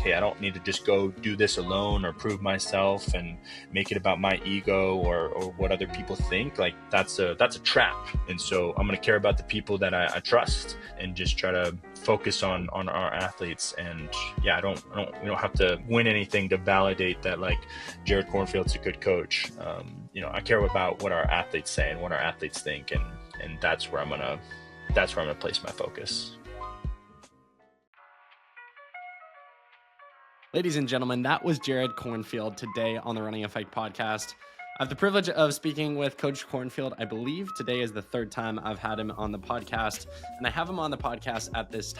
hey, I don't need to just go do this alone or prove myself and make it about my ego or what other people think. Like that's a trap. And so I'm going to care about the people that I trust and just try to focus on our athletes. And yeah, we don't have to win anything to validate that like Jarred Cornfield's a good coach. I care about what our athletes say and what our athletes think, and that's where I'm gonna place my focus. Ladies and gentlemen, that was Jarred Cornfield today on the Running Effect podcast. I have the privilege of speaking with Coach Cornfield. I believe today is the third time I've had him on the podcast, and I have him on the podcast at this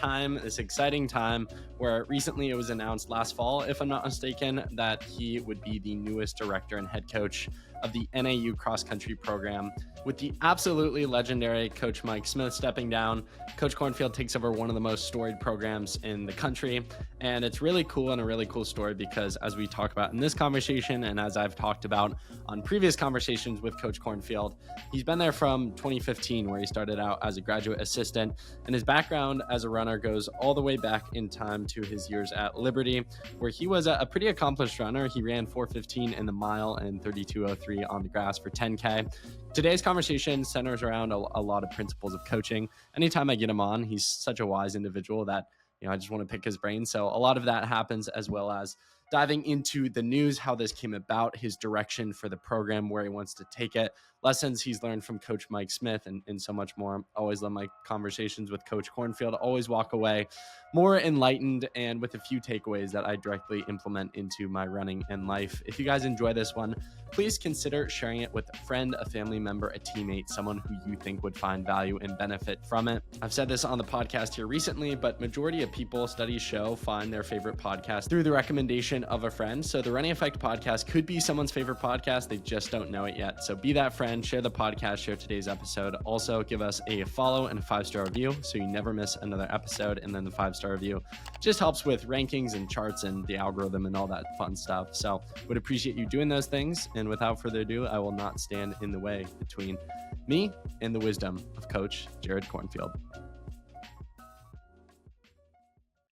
exciting time where recently it was announced last fall, if I'm not mistaken, that he would be the newest director and head coach of the NAU cross country program. With the absolutely legendary Coach Mike Smith stepping down, Coach Cornfield takes over one of the most storied programs in the country. And it's really cool and a really cool story because as we talk about in this conversation, and as I've talked about on previous conversations with Coach Cornfield, he's been there from 2015, where he started out as a graduate assistant. And his background as a runner goes all the way back in time to his years at Liberty, where he was a pretty accomplished runner. He ran 4:15 in the mile and 32:03 on the grass for 10K. Today's conversation centers around a lot of principles of coaching. Anytime I get him on, he's such a wise individual that I just want to pick his brain. So a lot of that happens, as well as diving into the news, how this came about, his direction for the program, where he wants to take it, lessons he's learned from Coach Mike Smith, and so much more. I always love my conversations with Coach Cornfield. I always walk away more enlightened and with a few takeaways that I directly implement into my running and life. If you guys enjoy this one, please consider sharing it with a friend, a family member, a teammate, someone who you think would find value and benefit from it. I've said this on the podcast here recently, but majority of people, studies show, find their favorite podcast through the recommendation of a friend. So the Running Effect podcast could be someone's favorite podcast. They just don't know it yet. So be that friend, share the podcast, share today's episode. Also give us a follow and a 5-star review so you never miss another episode. And then the 5-star review just helps with rankings and charts and the algorithm and all that fun stuff. So would appreciate you doing those things. And without further ado, I will not stand in the way between me and the wisdom of Coach Jarred Cornfield.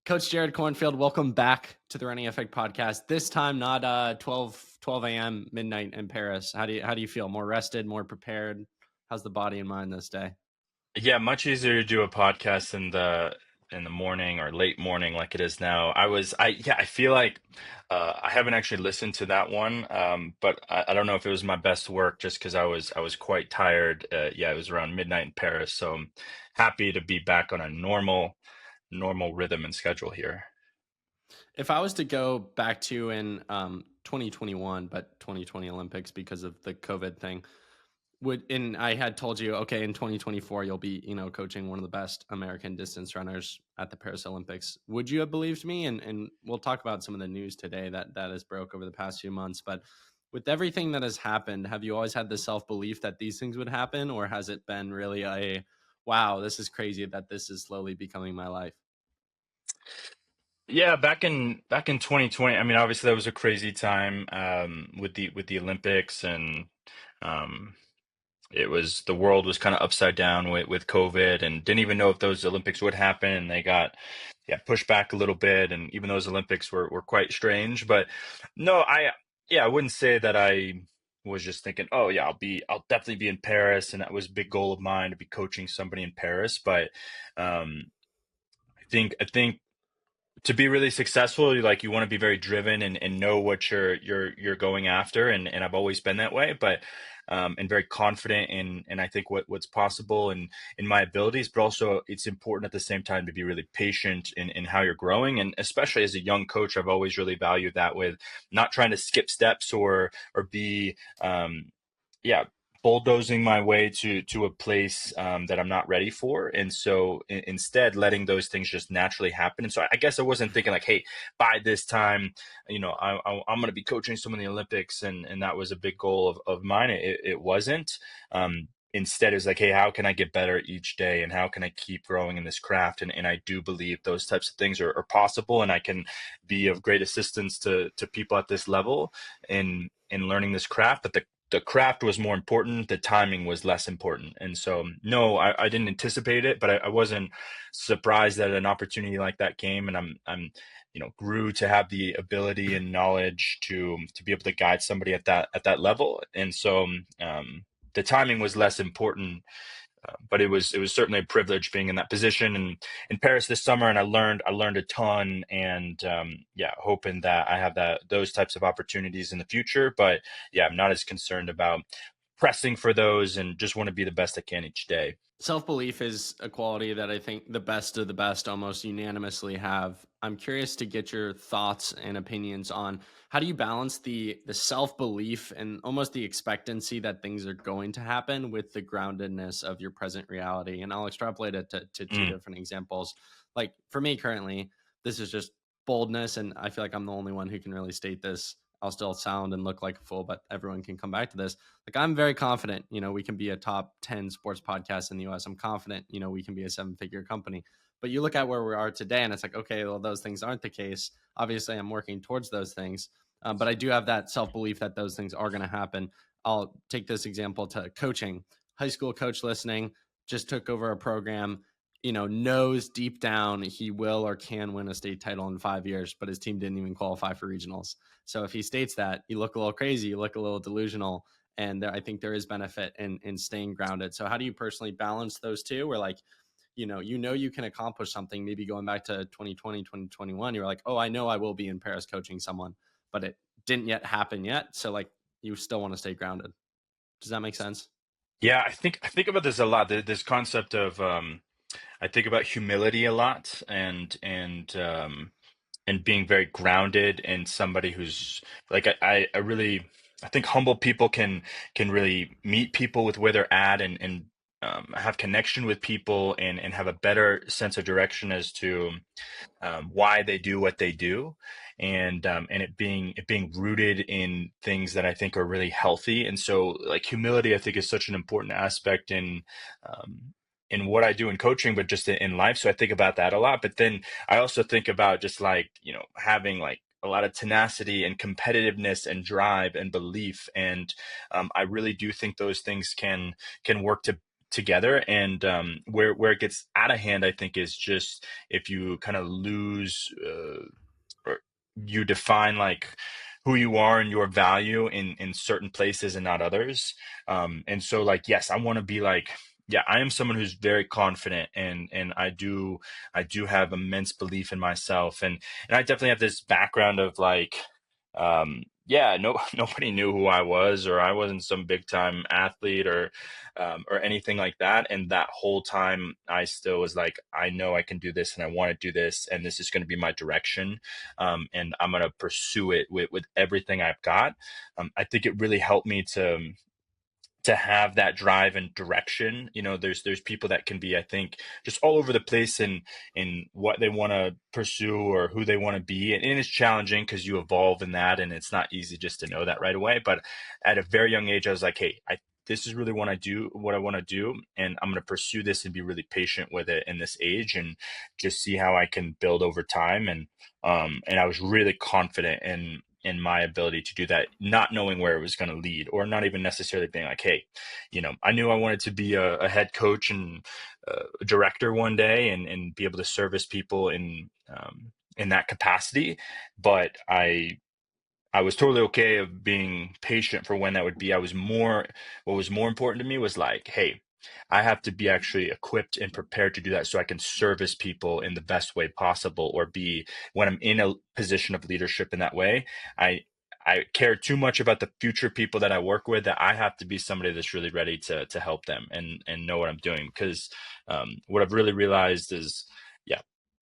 Coach Jarred Cornfield, welcome back to the Running Effect podcast. This time, not 12 a.m. midnight in Paris. How do you feel? More rested, more prepared? How's the body and mind this day? Yeah, much easier to do a podcast in the morning or late morning like it is now. I feel like I haven't actually listened to that one, but I don't know if it was my best work just because I was quite tired. It was around midnight in Paris, so I'm happy to be back on a normal rhythm and schedule here. If I was to go back to in 2021, but 2020 Olympics because of the COVID thing, and I had told you, okay, in 2024, you'll be, coaching one of the best American distance runners at the Paris Olympics. Would you have believed me? And we'll talk about some of the news today that has broke over the past few months. But with everything that has happened, have you always had the self-belief that these things would happen? Or has it been really wow, this is crazy that this is slowly becoming my life? Yeah, back in 2020, I mean, obviously that was a crazy time with the Olympics, and the world was kind of upside down with COVID, and didn't even know if those Olympics would happen, and they got pushed back a little bit, and even those Olympics were quite strange. But no, I wouldn't say that I was just thinking, oh yeah, I'll definitely be in Paris, and that was a big goal of mine to be coaching somebody in Paris. But I think to be really successful, you want to be very driven and know what you're going after, and I've always been that way, but and very confident in I think what's possible and in my abilities, but also it's important at the same time to be really patient in how you're growing. And especially as a young coach, I've always really valued that, with not trying to skip steps or be bulldozing my way to a place that I'm not ready for. And so instead letting those things just naturally happen. And so I guess I wasn't thinking like, hey, by this time, I'm going to be coaching someone in the Olympics. And that was a big goal of mine. It wasn't. Instead, it was like, hey, how can I get better each day? And how can I keep growing in this craft? And I do believe those types of things are possible. And I can be of great assistance to people at this level in learning this craft. But the craft was more important. The timing was less important. And so, no, I didn't anticipate it, but I wasn't surprised that an opportunity like that came. And I'm grew to have the ability and knowledge to be able to guide somebody at that level. And so the timing was less important, but it was certainly a privilege being in that position and in Paris this summer. And I learned a ton, and yeah, hoping that I have those types of opportunities in the future. But yeah, I'm not as concerned about pressing for those, and just want to be the best I can each day. Self-belief is a quality that I think the best of the best almost unanimously have. I'm curious to get your thoughts and opinions on how do you balance the self-belief and almost the expectancy that things are going to happen with the groundedness of your present reality. And I'll extrapolate it to two Mm. different examples. Like for me currently, this is just boldness, and I feel like I'm the only one who can really state this. I'll still sound and look like a fool, but everyone can come back to this. Like I'm very confident, we can be a top 10 sports podcast in the US. I'm confident, we can be a seven-figure company. But you look at where we are today and it's like, okay, well, those things aren't the case. Obviously, I'm working towards those things. But I do have that self-belief that those things are going to happen. I'll take this example to coaching. High school coach listening just took over a program, knows deep down he will or can win a state title in 5 years, but his team didn't even qualify for regionals. So if he states that, you look a little crazy, you look a little delusional, and I think there is benefit in staying grounded. So how do you personally balance those two? Where like, you can accomplish something. Maybe going back to 2020, 2021, you're like, oh, I know I will be in Paris coaching someone, but it didn't yet happen yet. So like, you still want to stay grounded. Does that make sense? Yeah, I think about this a lot. This concept of I think about humility a lot, and being very grounded, and somebody who's like I really I think humble people can really meet people with where they're at, and have connection with people, and have a better sense of direction as to why they do what they do, and it being rooted in things that I think are really healthy. And so like humility, I think, is such an important aspect in what I do in coaching, but just in life. So I think about that a lot. But then I also think about just like, having like a lot of tenacity and competitiveness and drive and belief. And I really do think those things can work together. And where it gets out of hand, I think, is just if you kind of lose, or you define like who you are and your value in certain places and not others. And so like, yes, I want to be like, yeah, I am someone who's very confident, and I do have immense belief in myself, and I definitely have this background of like, yeah, no, nobody knew who I was, or I wasn't some big time athlete, or anything like that. And that whole time, I still was like, I know I can do this, and I want to do this, and this is going to be my direction, and I'm going to pursue it with everything I've got. I think it really helped me to have that drive and direction. There's people that can be, I think, just all over the place in what they want to pursue or who they want to be. And it's challenging because you evolve in that, and it's not easy just to know that right away. But at a very young age, I was like, hey, this is really what I want to do, and I'm going to pursue this and be really patient with it in this age, and just see how I can build over time. And I was really confident in my ability to do that, not knowing where it was going to lead, or not even necessarily being like, hey, I knew I wanted to be a head coach and a director one day, and be able to service people in that capacity. But I was totally okay of being patient for when that would be. What was more important to me was like, hey, I have to be actually equipped and prepared to do that so I can service people in the best way possible, or be, when I'm in a position of leadership in that way, I I care too much about the future people that I work with, that I have to be somebody that's really ready to help them and know what I'm doing. Because what I've really realized is, yeah,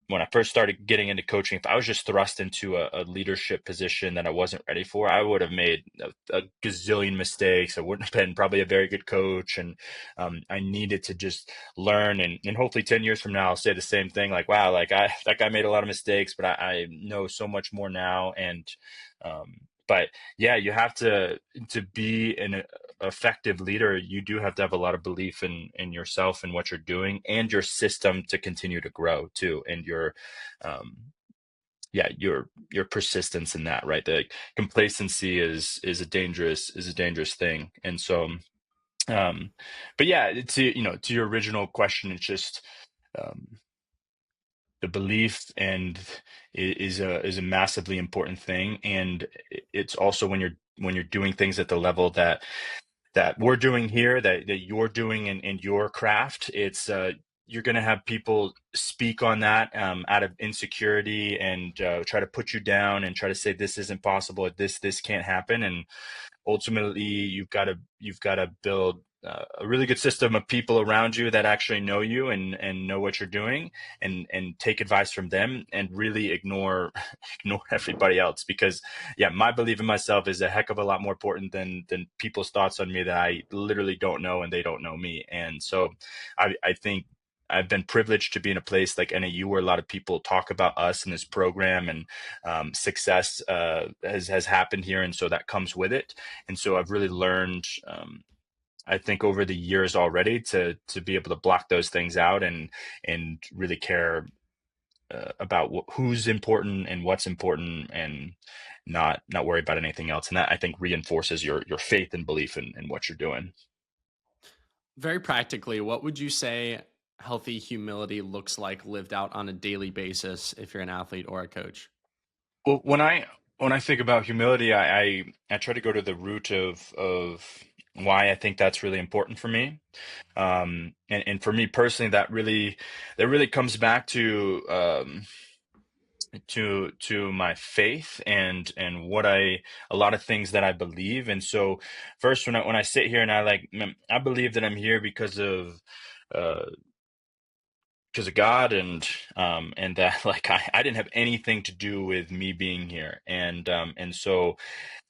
when I first started getting into coaching, if I was just thrust into a leadership position that I wasn't ready for, I would have made a gazillion mistakes. I wouldn't have been probably a very good coach. And I needed to just learn. And hopefully 10 years from now, I'll say the same thing. Like, wow, like that guy made a lot of mistakes, but I know so much more now. And, but yeah, you have to be an effective leader. You do have to have a lot of belief in yourself and what you're doing, and your system to continue to grow too, and um yeah, your persistence in that, right? The complacency is a dangerous thing. And so um but yeah, to your original question, it's just um the belief and is a massively important thing. And it's also when you're doing things at the level that we're doing here, that you're doing in your craft, it's you're going to have people speak on that out of insecurity and try to put you down and try to say this isn't possible, this can't happen. And ultimately you've got to build a really good system of people around you that actually know you and know what you're doing, and take advice from them and really ignore ignore everybody else. Because yeah, my belief in myself is a heck of a lot more important than people's thoughts on me that I literally don't know and they don't know me. And so I think I've been privileged to be in a place like NAU where a lot of people talk about us in this program, and success has happened here, and so that comes with it. And so I've really learned, I think, over the years already to be able to block those things out and really care about who's important and what's important, and not worry about anything else. And that, I think, reinforces your faith and belief in what you're doing. Very practically, what would you say healthy humility looks like lived out on a daily basis if you're an athlete or a coach? Well, when I think about humility, I try to go to the root of why I think that's really important for me. And for me personally, that really comes back to my faith and a lot of things that I believe. And so first, when I sit here and I believe that I'm here uh because of God, and that like I didn't have anything to do with me being here. And so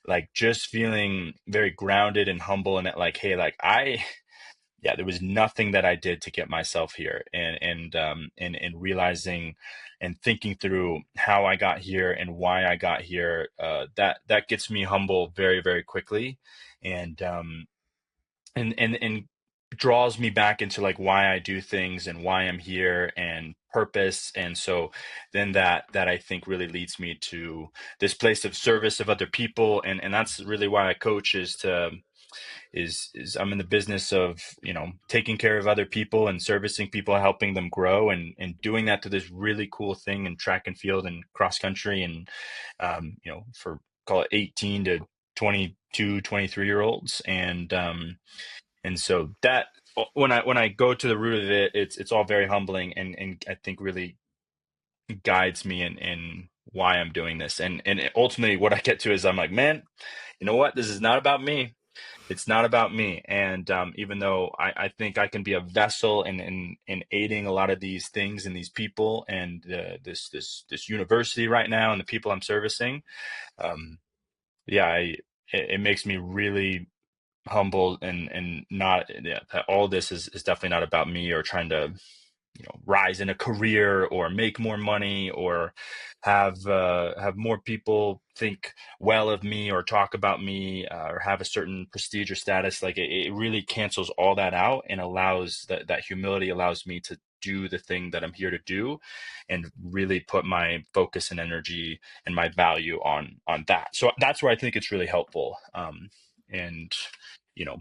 like just feeling very grounded and humble, and that like, hey, like there was nothing that I did to get myself here. And realizing and thinking through how I got here and why I got here, that gets me humble very, very quickly. And um and and and draws me back into like why I do things and why I'm here and purpose. And so then that I think really leads me to this place of service of other people. And that's really why I coach, is I'm in the business of, taking care of other people and servicing people, helping them grow, and doing that to this really cool thing in track and field and cross country. And for, call it, 18 to 22, 23 year olds. And so that, when I go to the root of it, it's all very humbling, and I think really guides me in why I'm doing this. And ultimately what I get to is I'm like, man, you know what? This is not about me. It's not about me. And even though I think I can be a vessel in aiding a lot of these things and these people, and this university right now and the people I'm servicing, um, yeah, it makes me really humble, and not, yeah, that all this is definitely not about me or trying to rise in a career or make more money or have more people think well of me or talk about me, or have a certain prestige or status. Like it really cancels all that out, and allows that humility allows me to do the thing that I'm here to do, and really put my focus and energy and my value on that. So that's where I think it's really helpful. And you know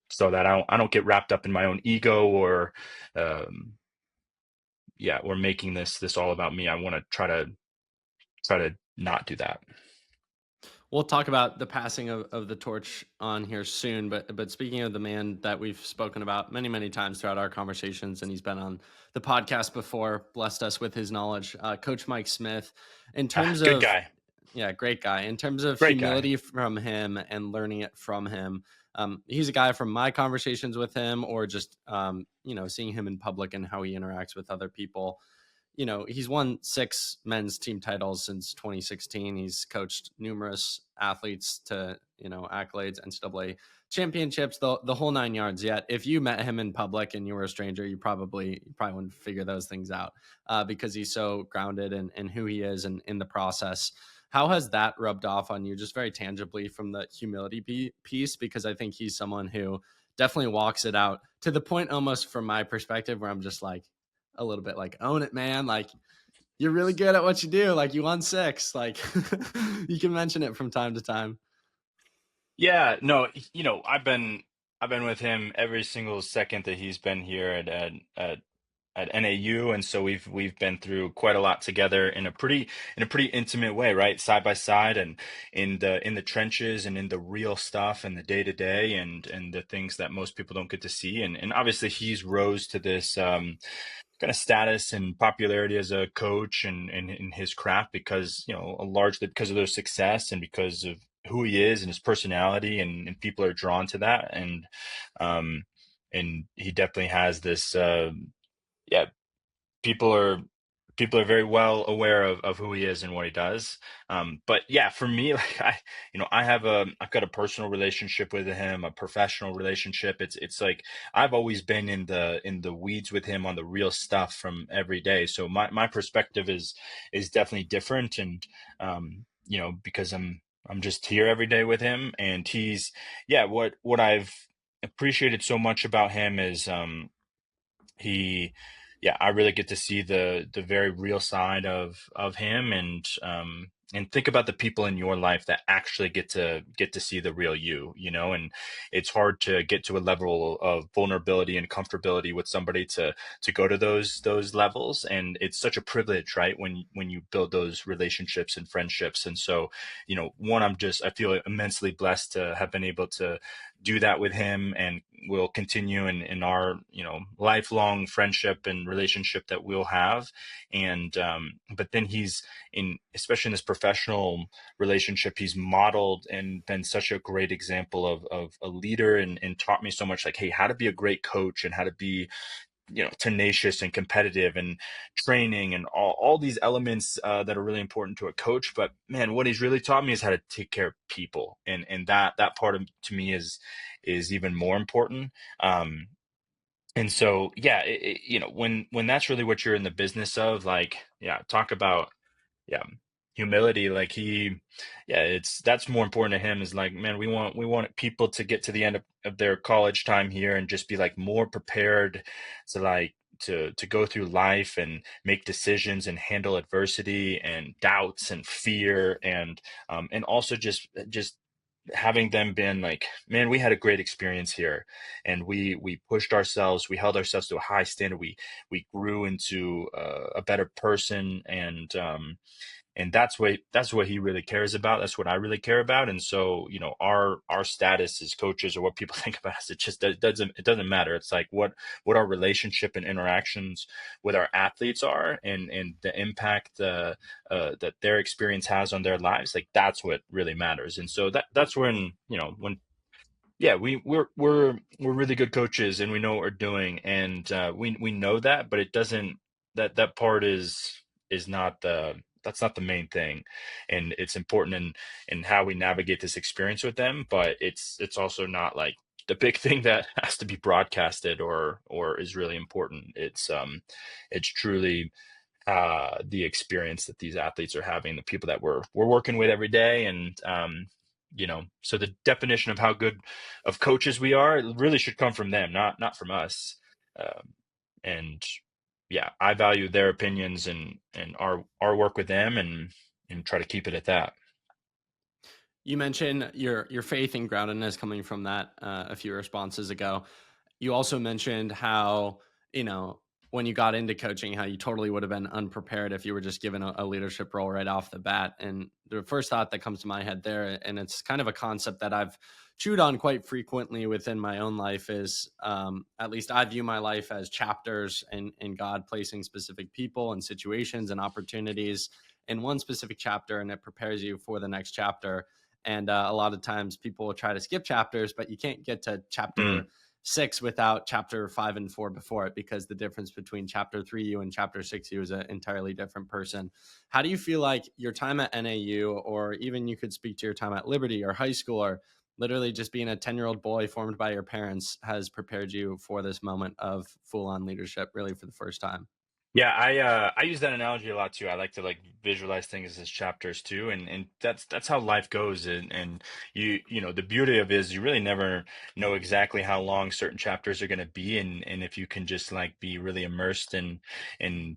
so that I don't get wrapped up in my own ego, or um or making this all about me. I want to try to not do that. We'll talk about the passing of the torch on here soon, but speaking of the man that we've spoken about many, many times throughout our conversations, and he's been on the podcast before, blessed us with his knowledge, Coach Mike Smith. In terms Good of, guy. yeah, great guy. In terms of Great guy. humility from him and learning it from him, he's a guy from my conversations with him, or just seeing him in public and how he interacts with other people. He's won 6 men's team titles since 2016. He's coached numerous athletes to, accolades, NCAA championships, the whole 9 yards. Yet, if you met him in public and you were a stranger, you probably wouldn't figure those things out, because he's so grounded in who he is and in the process. How has that rubbed off on you, just very tangibly, from the humility piece? Because I think he's someone who definitely walks it out to the point, almost from my perspective, where I'm just like, a little bit like, own it, man. Like, you're really good at what you do. Like, you won 6. Like, you can mention it from time to time. Yeah, no, I've been with him every single second that he's been here at at NAU, and so we've been through quite a lot together in a pretty intimate way, right, side by side, and in the trenches and in the real stuff and the day to day and the things that most people don't get to see. And obviously he's rose to this kind of status and popularity as a coach and in his craft because largely because of their success and because of who he is and his personality, and people are drawn to that. Um and he definitely has this yeah people are people are very well aware of who he is and what he does. But yeah, for me, like I've got a personal relationship with him, a professional relationship. It's like I've always been in the weeds with him on the real stuff from every day. So my perspective is definitely different. And because I'm just here every day with him, and he's yeah, what I've appreciated so much about him is he I really get to see the very real side of him. And think about the people in your life that actually get to see the real you. And it's hard to get to a level of vulnerability and comfortability with somebody to go to those levels. And it's such a privilege, right, when you build those relationships and friendships. And so one, I feel immensely blessed to have been able to do that with him, and we'll continue in our lifelong friendship and relationship that we'll have. And but then he's especially in this professional relationship, he's modeled and been such a great example of a leader, and taught me so much, like, hey, how to be a great coach and how to be tenacious and competitive and training and all these elements that are really important to a coach. But man, what he's really taught me is how to take care of people, and that part of to me is even more important. um and so yeah, when that's really what you're in the business of, like, yeah, talk about yeah humility. Like it's that's more important to him, is like, man, we want people to get to the end of their college time here and just be like more prepared to like to go through life and make decisions and handle adversity and doubts and fear, and also just having them been like, man, we had a great experience here, and we pushed ourselves, we held ourselves to a high standard, we grew into a better person. And that's what he really cares about. That's what I really care about. And so our status as coaches, or what people think about us, it doesn't matter. It's like what our relationship and interactions with our athletes are, and the impact that their experience has on their lives. Like, that's what really matters. And so that's when yeah, we're really good coaches, and we know what we're doing, and we know that. But it doesn't that part is not the that's not the main thing. And it's important in how we navigate this experience with them, but it's also not like the big thing that has to be broadcasted or is really important. It's truly the experience that these athletes are having, the people that we're working with every day. And so the definition of how good of coaches we are, it really should come from them, not from us. um, and yeah, I value their opinions and our work with them, and try to keep it at that. You mentioned your faith and groundedness coming from that a few responses ago. You also mentioned how, you know, when you got into coaching, how you totally would have been unprepared if you were just given a leadership role right off the bat. And the first thought that comes to my head there, and it's kind of a concept that I've chewed on quite frequently within my own life, is at least I view my life as chapters, and God placing specific people and situations and opportunities in one specific chapter, and it prepares you for the next chapter. And a lot of times people will try to skip chapters, but you can't get to Mm. chapter six without chapter five and four before it, because the difference between chapter three you and chapter six you is an entirely different person. How do you feel like your time at NAU, or even you could speak to your time at Liberty or high school, or literally just being a 10-year-old boy formed by your parents, has prepared you for this moment of full on leadership really for the first time? Yeah, I use that analogy a lot too. I like to like visualize things as chapters too, and that's how life goes. And the beauty of it is you really never know exactly how long certain chapters are going to be, and if you can just like be really immersed in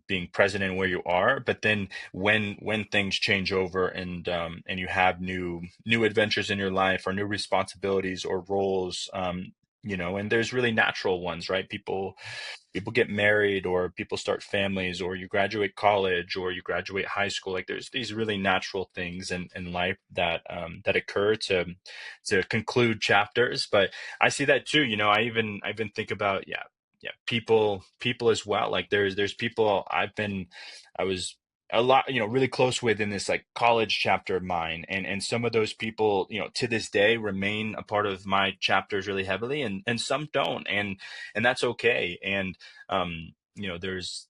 being present in where you are. But then when things change over, and you have new adventures in your life, or new responsibilities or roles, and there's really natural ones, right? People get married, or people start families, or you graduate college, or you graduate high school. Like there's these really natural things in life that occur to conclude chapters. But I see that too. I even think about, yeah, people as well. Like there's people I was a lot, really close with in this like college chapter of mine. And some of those people, to this day remain a part of my chapters really heavily, and some don't. And that's okay. And there's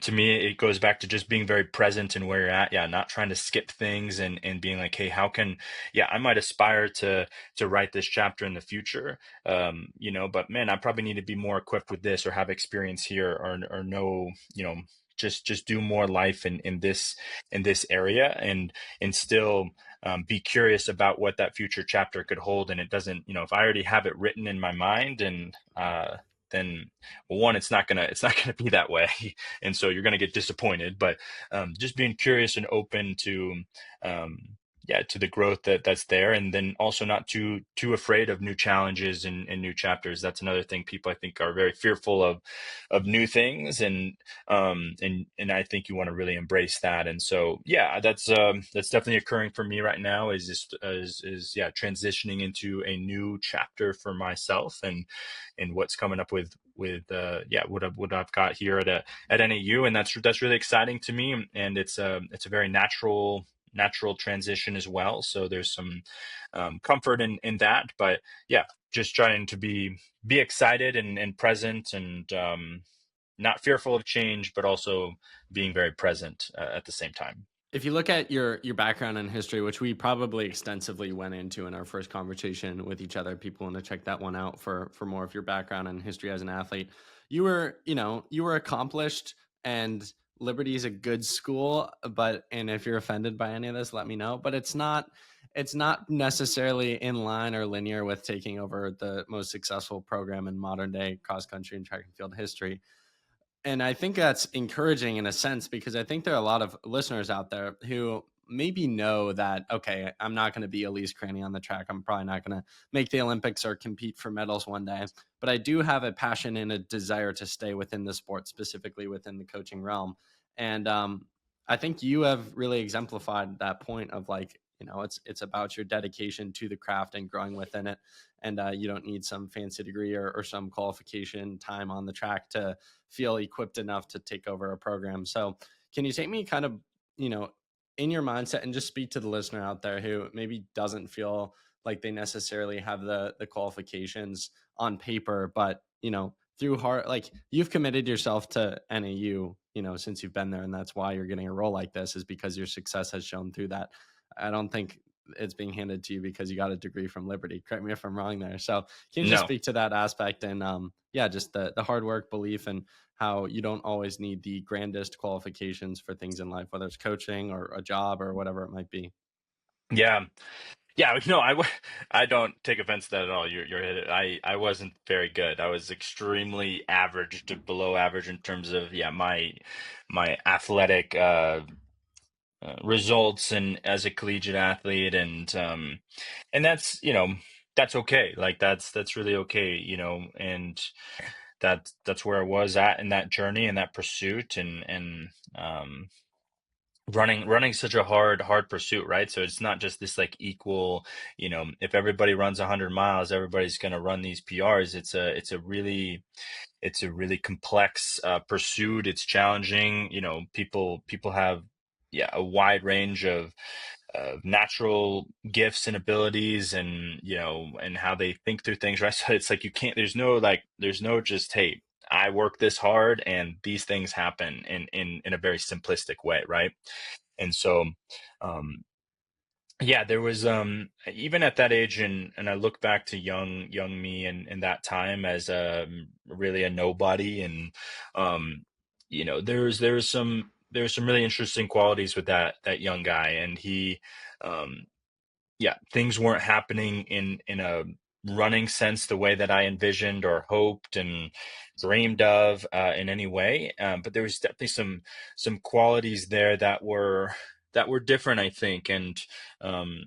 to me, it goes back to just being very present in where you're at. Yeah, not trying to skip things, and being like, hey, how can, yeah, I might aspire to write this chapter in the future, but man, I probably need to be more equipped with this, or have experience here, or know, just do more life in this area, and still be curious about what that future chapter could hold. And it doesn't, if I already have it written in my mind, and then, well, one, it's not gonna be that way, and so you're gonna get disappointed. But just being curious and open to, um, yeah, to the growth that's there, and then also not too afraid of new challenges and new chapters. That's another thing. People, I think, are very fearful of new things, and I think you want to really embrace that. And so, yeah, that's definitely occurring for me right now. Is just is yeah, transitioning into a new chapter for myself, and what's coming up with what I've got here at NAU. And that's really exciting to me. And it's a very natural transition as well. So there's some comfort in that. But yeah, just trying to be excited and present, and not fearful of change, but also being very present at the same time. If you look at your background in history, which we probably extensively went into in our first conversation with each other, people want to check that one out for more of your background in history as an athlete. You were accomplished, and Liberty is a good school, and if you're offended by any of this, let me know. But it's not necessarily in line or linear with taking over the most successful program in modern day cross country and track and field history. And I think that's encouraging in a sense, because I think there are a lot of listeners out there who maybe know that, okay, I'm not going to be Elise Cranny on the track. I'm probably not going to make the Olympics or compete for medals one day. But I do have a passion and a desire to stay within the sport, specifically within the coaching realm. And I think you have really exemplified that point of, like, it's about your dedication to the craft and growing within it. And you don't need some fancy degree or some qualification time on the track to feel equipped enough to take over a program. So, can you take me kind of, you know, in your mindset, and just speak to the listener out there who maybe doesn't feel like they necessarily have the qualifications on paper, but through hard, like, you've committed yourself to NAU, since you've been there, and that's why you're getting a role like this, is because your success has shown through that. I don't think it's being handed to you because you got a degree from Liberty. Correct me if I'm wrong there. So can you just No. speak to that aspect, and yeah, just the hard work, belief, and how you don't always need the grandest qualifications for things in life, whether it's coaching or a job or whatever it might be. Yeah. Yeah, no, I don't take offense to that at all. I wasn't very good. I was extremely average to below average in terms of, yeah, my athletic results, and as a collegiate athlete. And that's okay. Like that's really okay. And that's where I was at in that journey and that pursuit, and um running such a hard pursuit, right? So it's not just this like equal, if everybody runs 100 miles, everybody's going to run these PRs. It's a really complex pursuit. It's challenging. People have, yeah, a wide range of natural gifts and abilities, and how they think through things, right? So it's like, you can't, there's no just, hey, I work this hard and these things happen in a very simplistic way, right? And so, um, yeah, there was, even at that age, and I look back to young me, and that time as really a nobody. And there's some really interesting qualities with that young guy. And he, um, yeah, things weren't happening in a running sense the way that I envisioned or hoped and dreamed of, in any way. But there was definitely some qualities there that were different, I think. And um,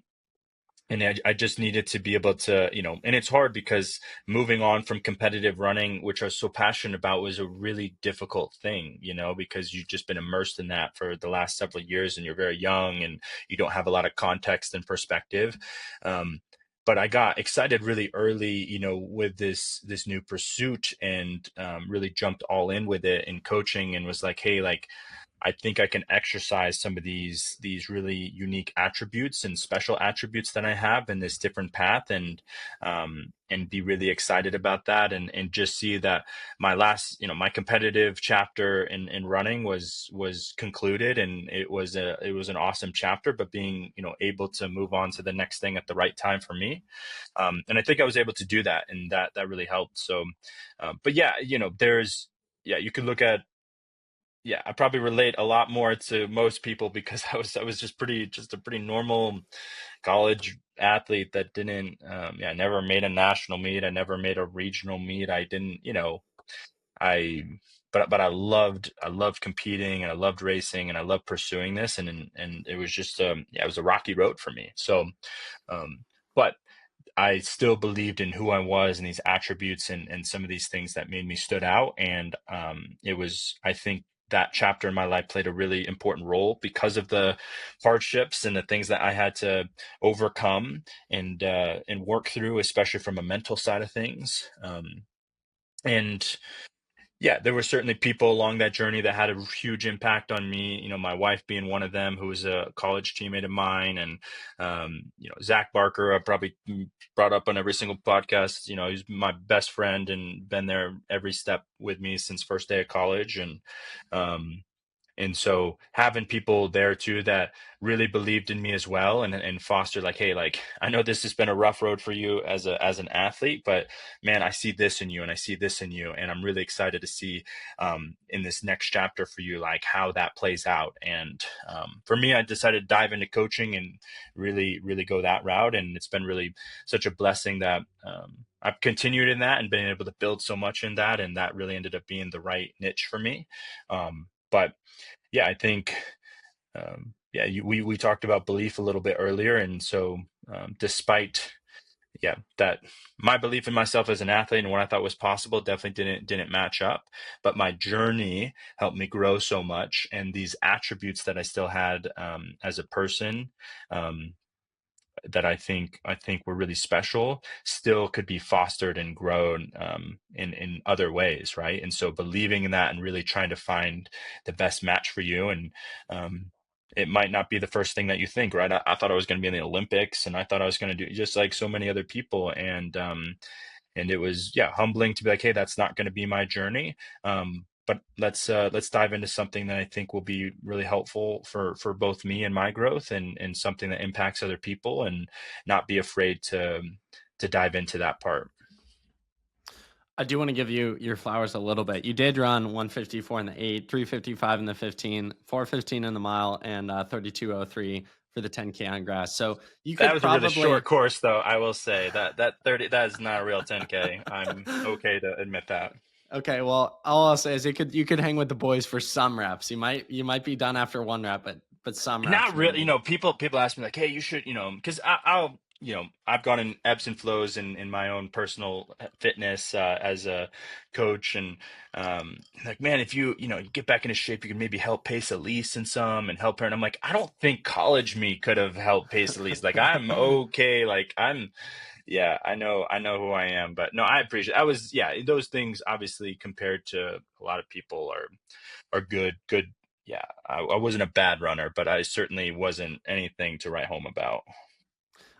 And I just needed to be able to, and it's hard because moving on from competitive running, which I was so passionate about, was a really difficult thing, because you've just been immersed in that for the last several years and you're very young and you don't have a lot of context and perspective. Um, but I got excited really early, with this new pursuit, and really jumped all in with it in coaching, and was like, hey, like, I think I can exercise some of these really unique attributes and special attributes that I have in this different path, and be really excited about that, and just see that my last, my competitive chapter in running was concluded, and it was an awesome chapter, but being, able to move on to the next thing at the right time for me. And I think I was able to do that, and that really helped. So, but yeah, yeah, you could look at, yeah, I probably relate a lot more to most people because I was just a pretty normal college athlete that didn't, yeah, I never made a national meet. I never made a regional meet. I didn't, I but I loved competing, and I loved racing, and I loved pursuing this, and it was just, yeah, it was a rocky road for me. So, um but I still believed in who I was and these attributes, and some of these things that made me stood out. And it was, I think, that chapter in my life played a really important role because of the hardships and the things that I had to overcome and work through, especially from a mental side of things. And yeah, there were certainly people along that journey that had a huge impact on me. My wife being one of them, who was a college teammate of mine, and Zach Barker, I probably brought up on every single podcast. He's my best friend and been there every step with me since first day of college, um, and so having people there too that really believed in me as well, and fostered, like, hey, like, I know this has been a rough road for you as an athlete, but man, I see this in you, and I see this in you, and I'm really excited to see, in this next chapter for you, like, how that plays out. And for me, I decided to dive into coaching and really, really go that route, and it's been really such a blessing that, I've continued in that and been able to build so much in that, and that really ended up being the right niche for me. But yeah, I think, yeah, we talked about belief a little bit earlier, and so, despite, yeah, that my belief in myself as an athlete and what I thought was possible definitely didn't match up, but my journey helped me grow so much, and these attributes that I still had, as a person, um, that I think were really special, still could be fostered and grown, in other ways, right? And so believing in that and really trying to find the best match for you, and, it might not be the first thing that you think, right? I thought I was going to be in the Olympics, and I thought I was going to do just like so many other people, and it was, yeah, humbling to be like, hey, that's not going to be my journey. But let's dive into something that I think will be really helpful for both me and my growth, and something that impacts other people, and not be afraid to dive into that part. I do want to give you your flowers a little bit. You did run 154 in the 8, 355 in the 15, 415 in the mile, and 3203 for the 10K on grass. So you That could was a really short probably. course, though. I will say that 30, that is not a real 10K. I'm okay to admit that. Okay, well, all I'll say is you could hang with the boys for some reps. You might be done after one rep, but some reps Not really, maybe. people ask me like, hey, you should, because I'll, I've gone in ebbs and flows in my own personal fitness, as a coach, and, like, man, if you get back into shape, you can maybe help pace Elise in some, and help her. And I'm like, I don't think college me could have helped pace Elise. Like, I'm okay. Like, yeah, I know who I am. But no, I appreciate. I was, yeah, those things obviously compared to a lot of people are good. Yeah, I wasn't a bad runner, but I certainly wasn't anything to write home about.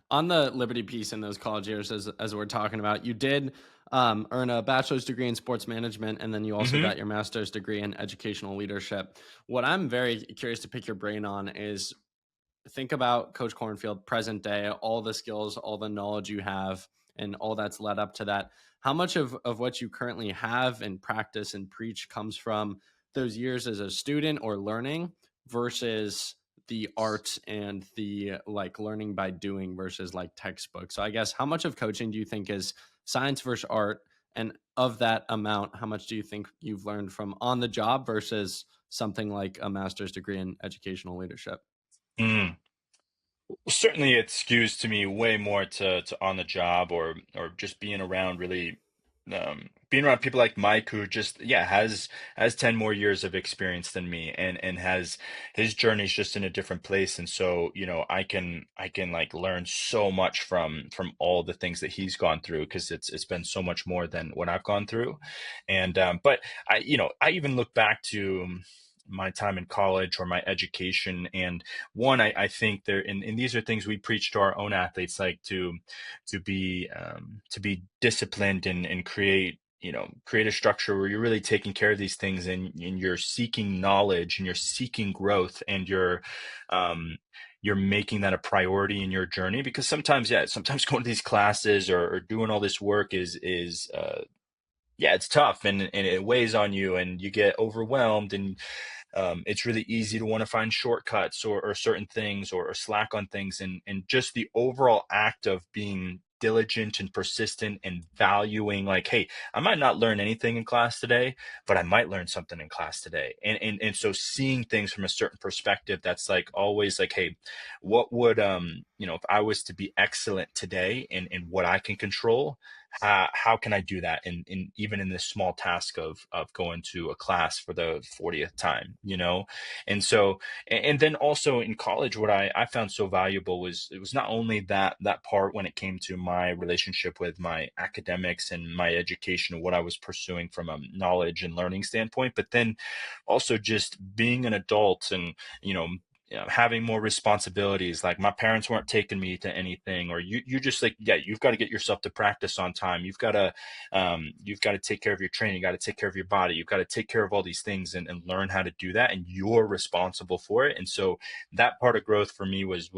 On the Liberty piece in those college years, as we're talking about, you did earn a bachelor's degree in sports management, and then you also Hmm. got your master's degree in educational leadership. What I'm very curious to pick your brain on is think about Coach Cornfield, present day, all the skills, all the knowledge you have, and all that's led up to that. How much of what you currently have and practice and preach comes from those years as a student or learning versus the art and the like learning by doing versus like textbook? So I guess how much of coaching do you think is science versus art? And of that amount, how much do you think you've learned from on the job versus something like a master's degree in educational leadership? Mm. Certainly it skews to me way more to on the job, or just being around really being around people like Mike, who just, yeah, has 10 more years of experience than me, and has his journey's just in a different place. And so, I can like learn so much from all the things that he's gone through, because it's been so much more than what I've gone through. And but I even look back to my time in college or my education. And one, I think there, and these are things we preach to our own athletes, like to be disciplined, and create a structure where you're really taking care of these things, and you're seeking knowledge, and you're seeking growth, and you're making that a priority in your journey. Because sometimes, yeah, sometimes going to these classes, or doing all this work is yeah, it's tough, and it weighs on you, and you get overwhelmed. And it's really easy to want to find shortcuts, or certain things, or slack on things. And just the overall act of being diligent and persistent, and valuing, like, hey, I might not learn anything in class today, but I might learn something in class today. And so seeing things from a certain perspective, that's like always like, hey, what would if I was to be excellent today in what I can control, how can I do that in even in this small task of going to a class for the 40th time, And so, and then also in college, what I found so valuable was, it was not only that part when it came to my relationship with my academics and my education, and what I was pursuing from a knowledge and learning standpoint, but then also just being an adult, and you know having more responsibilities. Like, my parents weren't taking me to anything, or you just, like, yeah, you've got to get yourself to practice on time. You've got to take care of your training. You got to take care of your body. You've got to take care of all these things, and learn how to do that. And you're responsible for it. And so that part of growth for me was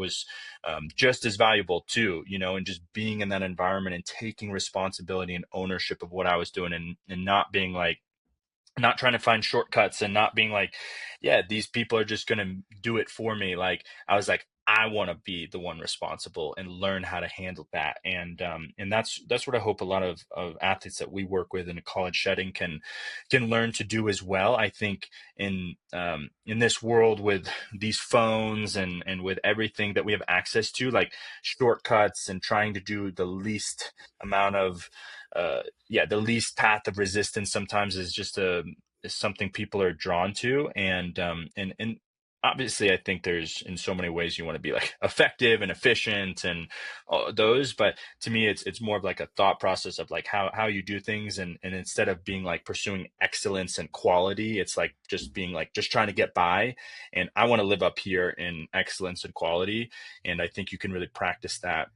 just as valuable too, and just being in that environment, and taking responsibility and ownership of what I was doing, and not being like, not trying to find shortcuts, and not being like, yeah, these people are just going to do it for me. Like, I was like, I want to be the one responsible, and learn how to handle that. And that's what I hope a lot of athletes that we work with in a college setting can learn to do as well. I think in this world, with these phones, and with everything that we have access to, like shortcuts, and trying to do the least amount of yeah, the least path of resistance, sometimes is something people are drawn to. And obviously, I think there's, in so many ways, you want to be like effective and efficient, and all those. But to me, it's more of like a thought process of like how you do things. And instead of being like pursuing excellence and quality, it's like just being like, just trying to get by. And I want to live up here in excellence and quality. And I think you can really practice that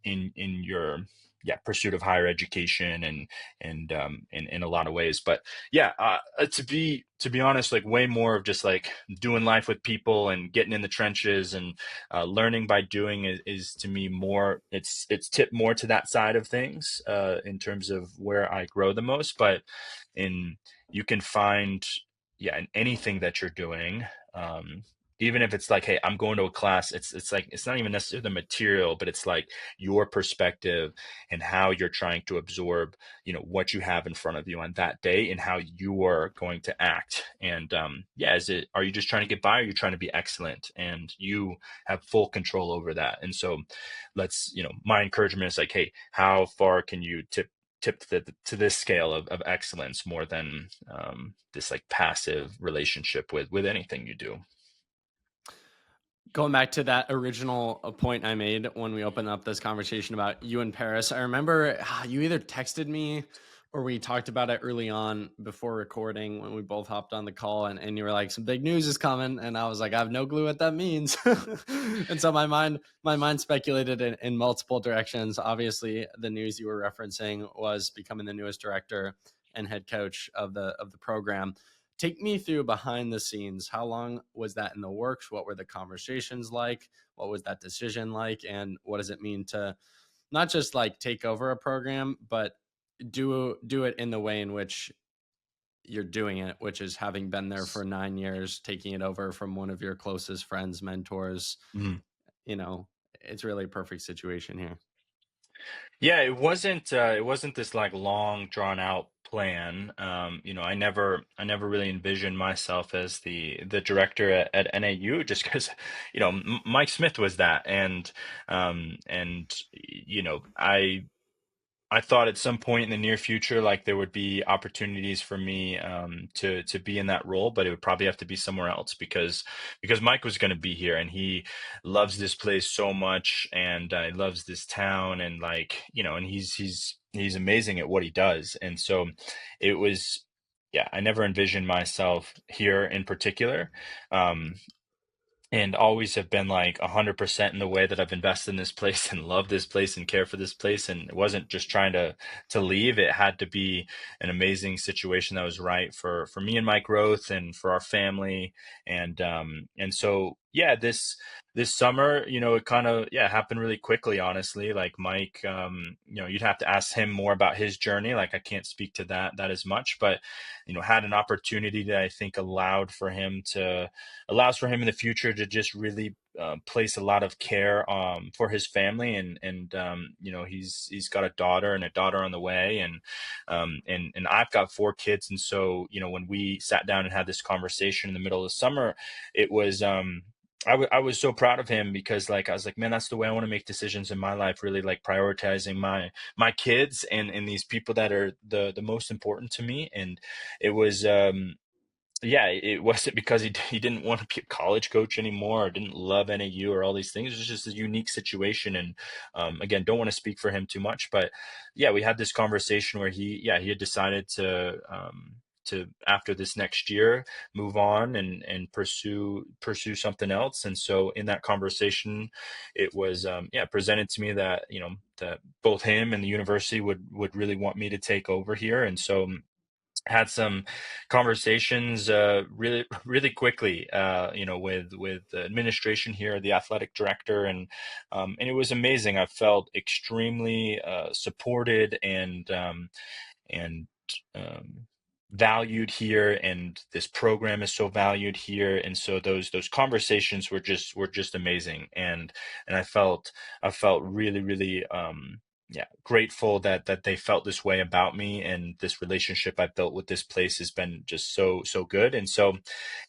in your, yeah, pursuit of higher education, and in a lot of ways. But yeah, to be honest, like, way more of just like doing life with people, and getting in the trenches, and learning by doing is to me more, it's tipped more to that side of things, in terms of where I grow the most. But in you can find, yeah, in anything that you're doing, um even if it's like, hey, I'm going to a class, it's like, it's not even necessarily the material, but it's like your perspective, and how you're trying to absorb, what you have in front of you on that day, and how you are going to act. And yeah, are you just trying to get by, or are you trying to be excellent? And you have full control over that. And so, my encouragement is like, hey, how far can you tip to this scale of excellence, more than this like passive relationship with anything you do. Going back to that original point I made when we opened up this conversation about you in Paris, I remember you either texted me or we talked about it early on before recording when we both hopped on the call, and you were like, some big news is coming. And I was like, I have no clue what that means. And so my mind speculated in multiple directions. Obviously, the news you were referencing was becoming the newest director and head coach of the program. Take me through behind the scenes. How long was that in the works? What were the conversations like? What was that decision like? And what does it mean to not just like take over a program, but do it in the way in which you're doing it, which is having been there for 9 years, taking it over from one of your closest friends, mentors. Mhm. You know, it's really a perfect situation here. Yeah, it wasn't this like long drawn out plan. I never really envisioned myself as the director at NAU, just because, Mike Smith was that, and I thought at some point in the near future, like there would be opportunities for me to be in that role, but it would probably have to be somewhere else because Mike was going to be here and he loves this place so much and he loves this town and and he's amazing at what he does, and so it was. Yeah, I never envisioned myself here in particular. Um, and always have been like 100% in the way that I've invested in this place and love this place and care for this place. And it wasn't just trying to leave. It had to be an amazing situation that was right for me and my growth and for our family. And so yeah, this summer, it kind of happened really quickly, honestly. Like Mike, you'd have to ask him more about his journey. Like I can't speak to that as much, but had an opportunity that I think allows for him in the future to just really place a lot of care for his family, and he's got a daughter and a daughter on the way, and I've got 4 kids, and so when we sat down and had this conversation in the middle of the summer, it was. I was so proud of him because like I was like, man, that's the way I want to make decisions in my life, really like prioritizing my kids and these people that are the most important to me. And it was yeah, it wasn't because he didn't want to be a college coach anymore or didn't love NAU or all these things. It was just a unique situation. And again, don't want to speak for him too much, but yeah, we had this conversation where he had decided to after this next year move on and pursue something else. And so in that conversation, it was presented to me that that both him and the university would really want me to take over here. And so had some conversations really quickly with the administration here, the athletic director, and it was amazing. I felt extremely supported and um, valued here, and this program is so valued here, and so those conversations were just amazing, and I felt really grateful that they felt this way about me, and this relationship I built with this place has been just so good. And so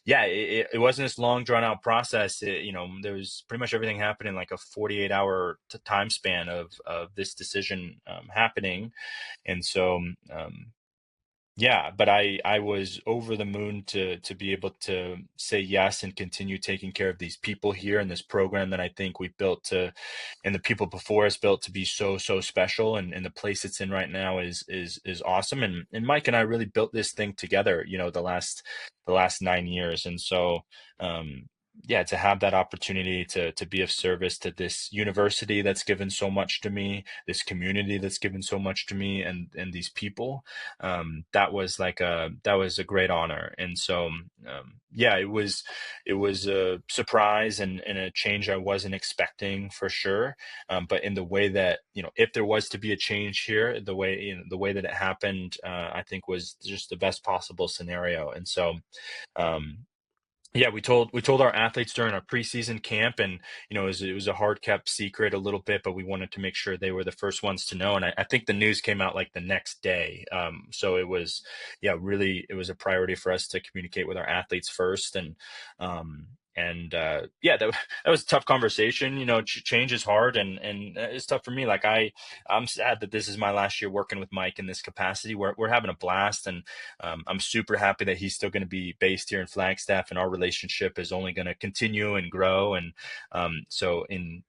yeah, it wasn't this long drawn out process. There was pretty much everything happened in like a 48-hour time span of this decision happening. And so yeah, but I was over the moon to be able to say yes and continue taking care of these people here in this program that I think we built and the people before us built to be so special, and the place it's in right now is awesome. And Mike and I really built this thing together, the last 9 years. And so yeah, to have that opportunity to be of service to this university that's given so much to me, this community that's given so much to me, and these people, that was a great honor. And so yeah, it was a surprise and a change I wasn't expecting for sure. But in the way that if there was to be a change here, the way that it happened, I think was just the best possible scenario. And so um, yeah, we told our athletes during our preseason camp, and it was a hard kept secret a little bit, but we wanted to make sure they were the first ones to know. And I think the news came out like the next day, so it was really it was a priority for us to communicate with our athletes first, and yeah, that was a tough conversation. Change is hard, and it's tough for me. Like I'm sad that this is my last year working with Mike in this capacity. We're having a blast, and I'm super happy that he's still going to be based here in Flagstaff, and our relationship is only going to continue and grow. And so in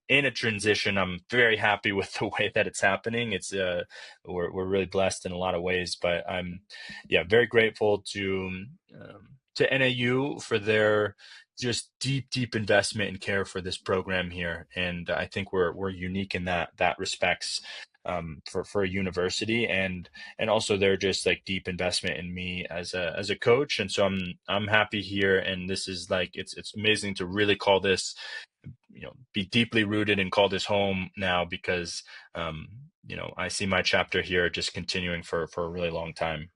a transition, I'm very happy with the way that it's happening. We're really blessed in a lot of ways, but I'm very grateful to NAU for their just deep investment and care for this program here. And I think we're unique in that respects, for a university, and also they're just like deep investment in me as a coach. And so I'm happy here, and this is like it's amazing to really call this, be deeply rooted and call this home now, because I see my chapter here just continuing for a really long time.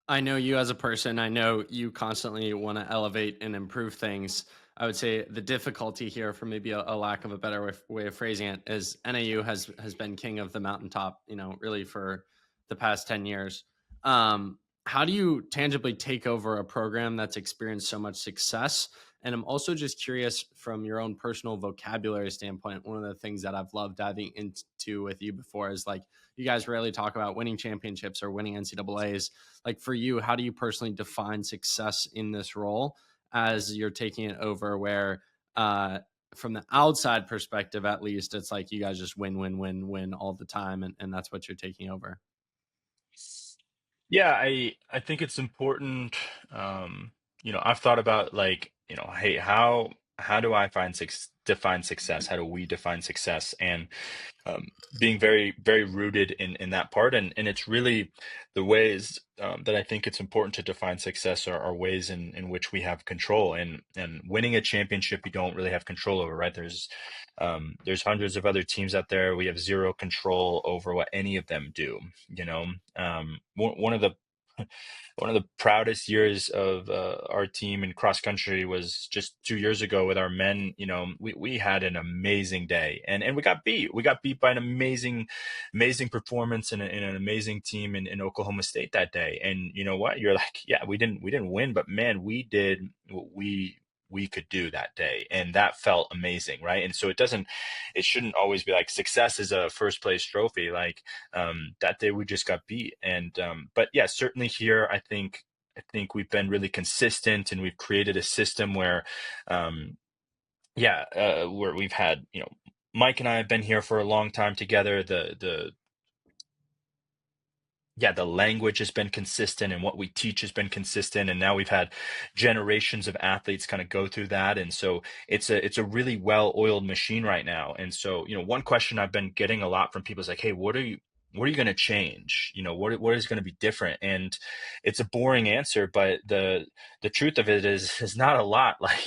I know you as a person. I know you constantly want to elevate and improve things. I would say the difficulty here, for maybe a lack of a better way of phrasing it, is NAU has been king of the mountaintop. Really for the past 10 years. How do you tangibly take over a program that's experienced so much success? And I'm also just curious from your own personal vocabulary standpoint. One of the things that I've loved diving into with you before is like you guys rarely talk about winning championships or winning NCAAs. Like for you, how do you personally define success in this role as you're taking it over? Where from the outside perspective, at least, it's like you guys just win, win, win, win all the time, and that's what you're taking over. Yeah, I think it's important. I've thought about like, hey, how do I define success? How do we define success? And being very very rooted in that part, and it's really the ways that I think it's important to define success are ways in which we have control, and winning a championship you don't really have control over, right? There's hundreds of other teams out there. We have zero control over what any of them do. One of the one of the proudest years of our team in cross country was just 2 years ago with our men. We had an amazing day, and we got beat. We got beat by an amazing performance and an amazing team in Oklahoma State that day. And you know what? You're like, yeah, we didn't win, but man, we did what we could do that day, and that felt amazing, right? And so it shouldn't always be like success is a first place trophy. Like that day we just got beat. And but yeah, certainly here I think we've been really consistent, and we've created a system where where we've had, Mike and I have been here for a long time together. The language has been consistent, and what we teach has been consistent, and now we've had generations of athletes kind of go through that. And so it's a really well-oiled machine right now. And so, one question I've been getting a lot from people is like, hey, what are you going to change? What is going to be different? And it's a boring answer, but the truth of it is not a lot. Like,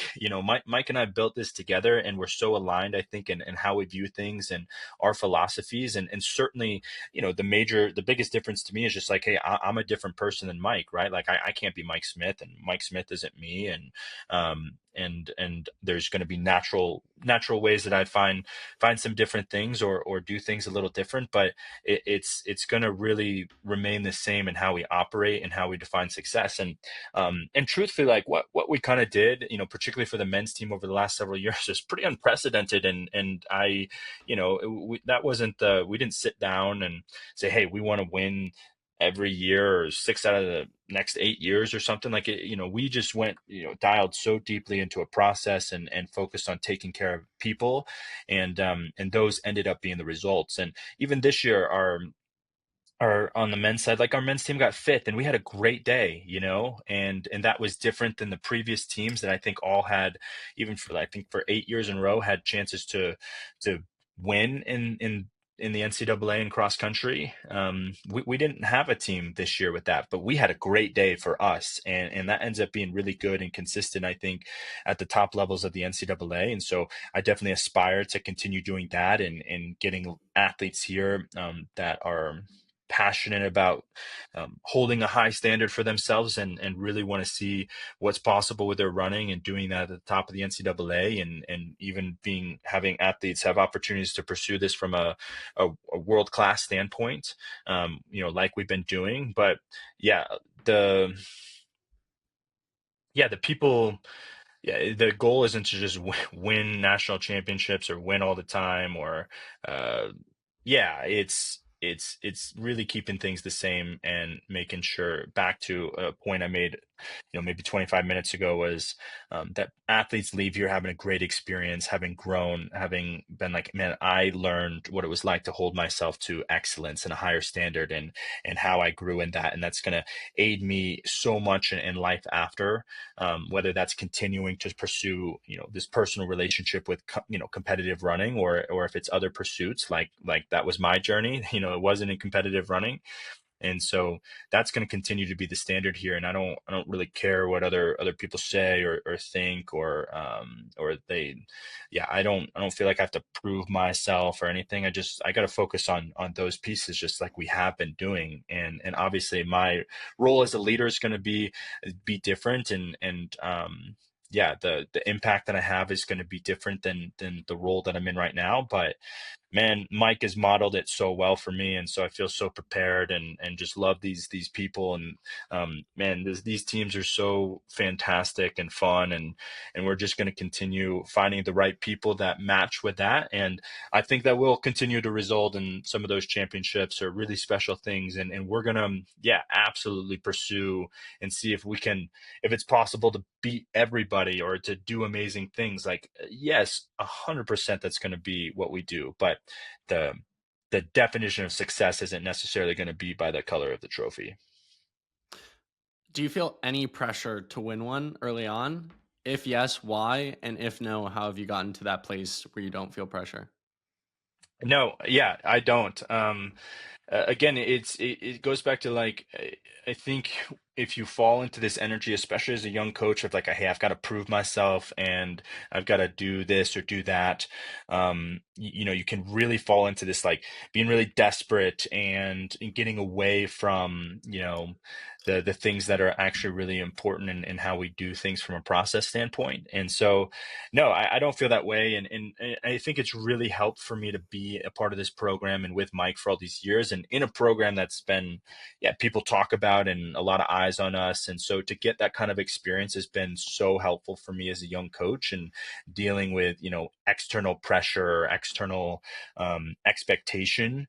Mike and I built this together, and we're so aligned, I think, in how we view things and our philosophies. And certainly, the biggest difference to me is just like, hey, I'm a different person than Mike, right? Like I can't be Mike Smith, and Mike Smith isn't me. And there's going to be natural ways that I find some different things, or do things a little different, but it's going to really remain the same in how we operate and how we define success. And truthfully, like what we kind of did, particularly for the men's team over the last several years, is pretty unprecedented. And that wasn't we didn't sit down and say, hey, we want to win every year or 6 out of the next 8 years or something like it. We just went, dialed so deeply into a process, and focused on taking care of people. And those ended up being the results. And even this year, our on the men's side, like our men's team got fifth, and we had a great day, and that was different than the previous teams that I think all had, even for, I think, for 8 years in a row, had chances to win in the NCAA in cross country. We didn't have a team this year with that, but we had a great day for us, and that ends up being really good and consistent, I think, at the top levels of the NCAA. And so I definitely aspire to continue doing that, and getting athletes here that are passionate about holding a high standard for themselves, and really want to see what's possible with their running, and doing that at the top of the NCAA, and even having athletes have opportunities to pursue this from a world class standpoint, like we've been doing. But yeah, the the people, yeah, the goal isn't to just win national championships or win all the time, or uh yeah, it's really keeping things the same, and making sure, back to a point I made, maybe 25 minutes ago, was that athletes leave here having a great experience, having grown, having been like, man, I learned what it was like to hold myself to excellence and a higher standard, and how I grew in that. And that's going to aid me so much in life after, whether that's continuing to pursue, this personal relationship with, competitive running, or if it's other pursuits, like that was my journey. It wasn't in competitive running. And so that's going to continue to be the standard here. And I don't really care what other people say, or think, or they, yeah, I don't feel like I have to prove myself or anything. I got to focus on those pieces, just like we have been doing. And obviously my role as a leader is going to be different. And the impact that I have is going to be different than the role that I'm in right now. But man, Mike has modeled it so well for me, and so I feel so prepared and just love these people. And man, these teams are so fantastic and fun, and we're just going to continue finding the right people that match with that. And I think that will continue to result in some of those championships or really special things. And we're gonna, yeah, absolutely pursue and see if we can, if it's possible to beat everybody or to do amazing things. Like, yes, 100% that's going to be what we do. But the the definition of success isn't necessarily going to be by the color of the trophy. Do you feel any pressure to win one early on? If yes, why? And if no, how have you gotten to that place where you don't feel pressure? No, yeah, I don't. Again, it goes back to like I think if you fall into this energy, especially as a young coach, of like, hey, I've got to prove myself and I've got to do this or do that. You can really fall into this like being really desperate and getting away from the things that are actually really important in how we do things from a process standpoint. And so, no, I don't feel that way. And I think it's really helped for me to be a part of this program and with Mike for all these years and in a program that's been, yeah, people talk about and a lot of eyes on us. And so to get that kind of experience has been so helpful for me as a young coach and dealing with, external pressure, external expectation.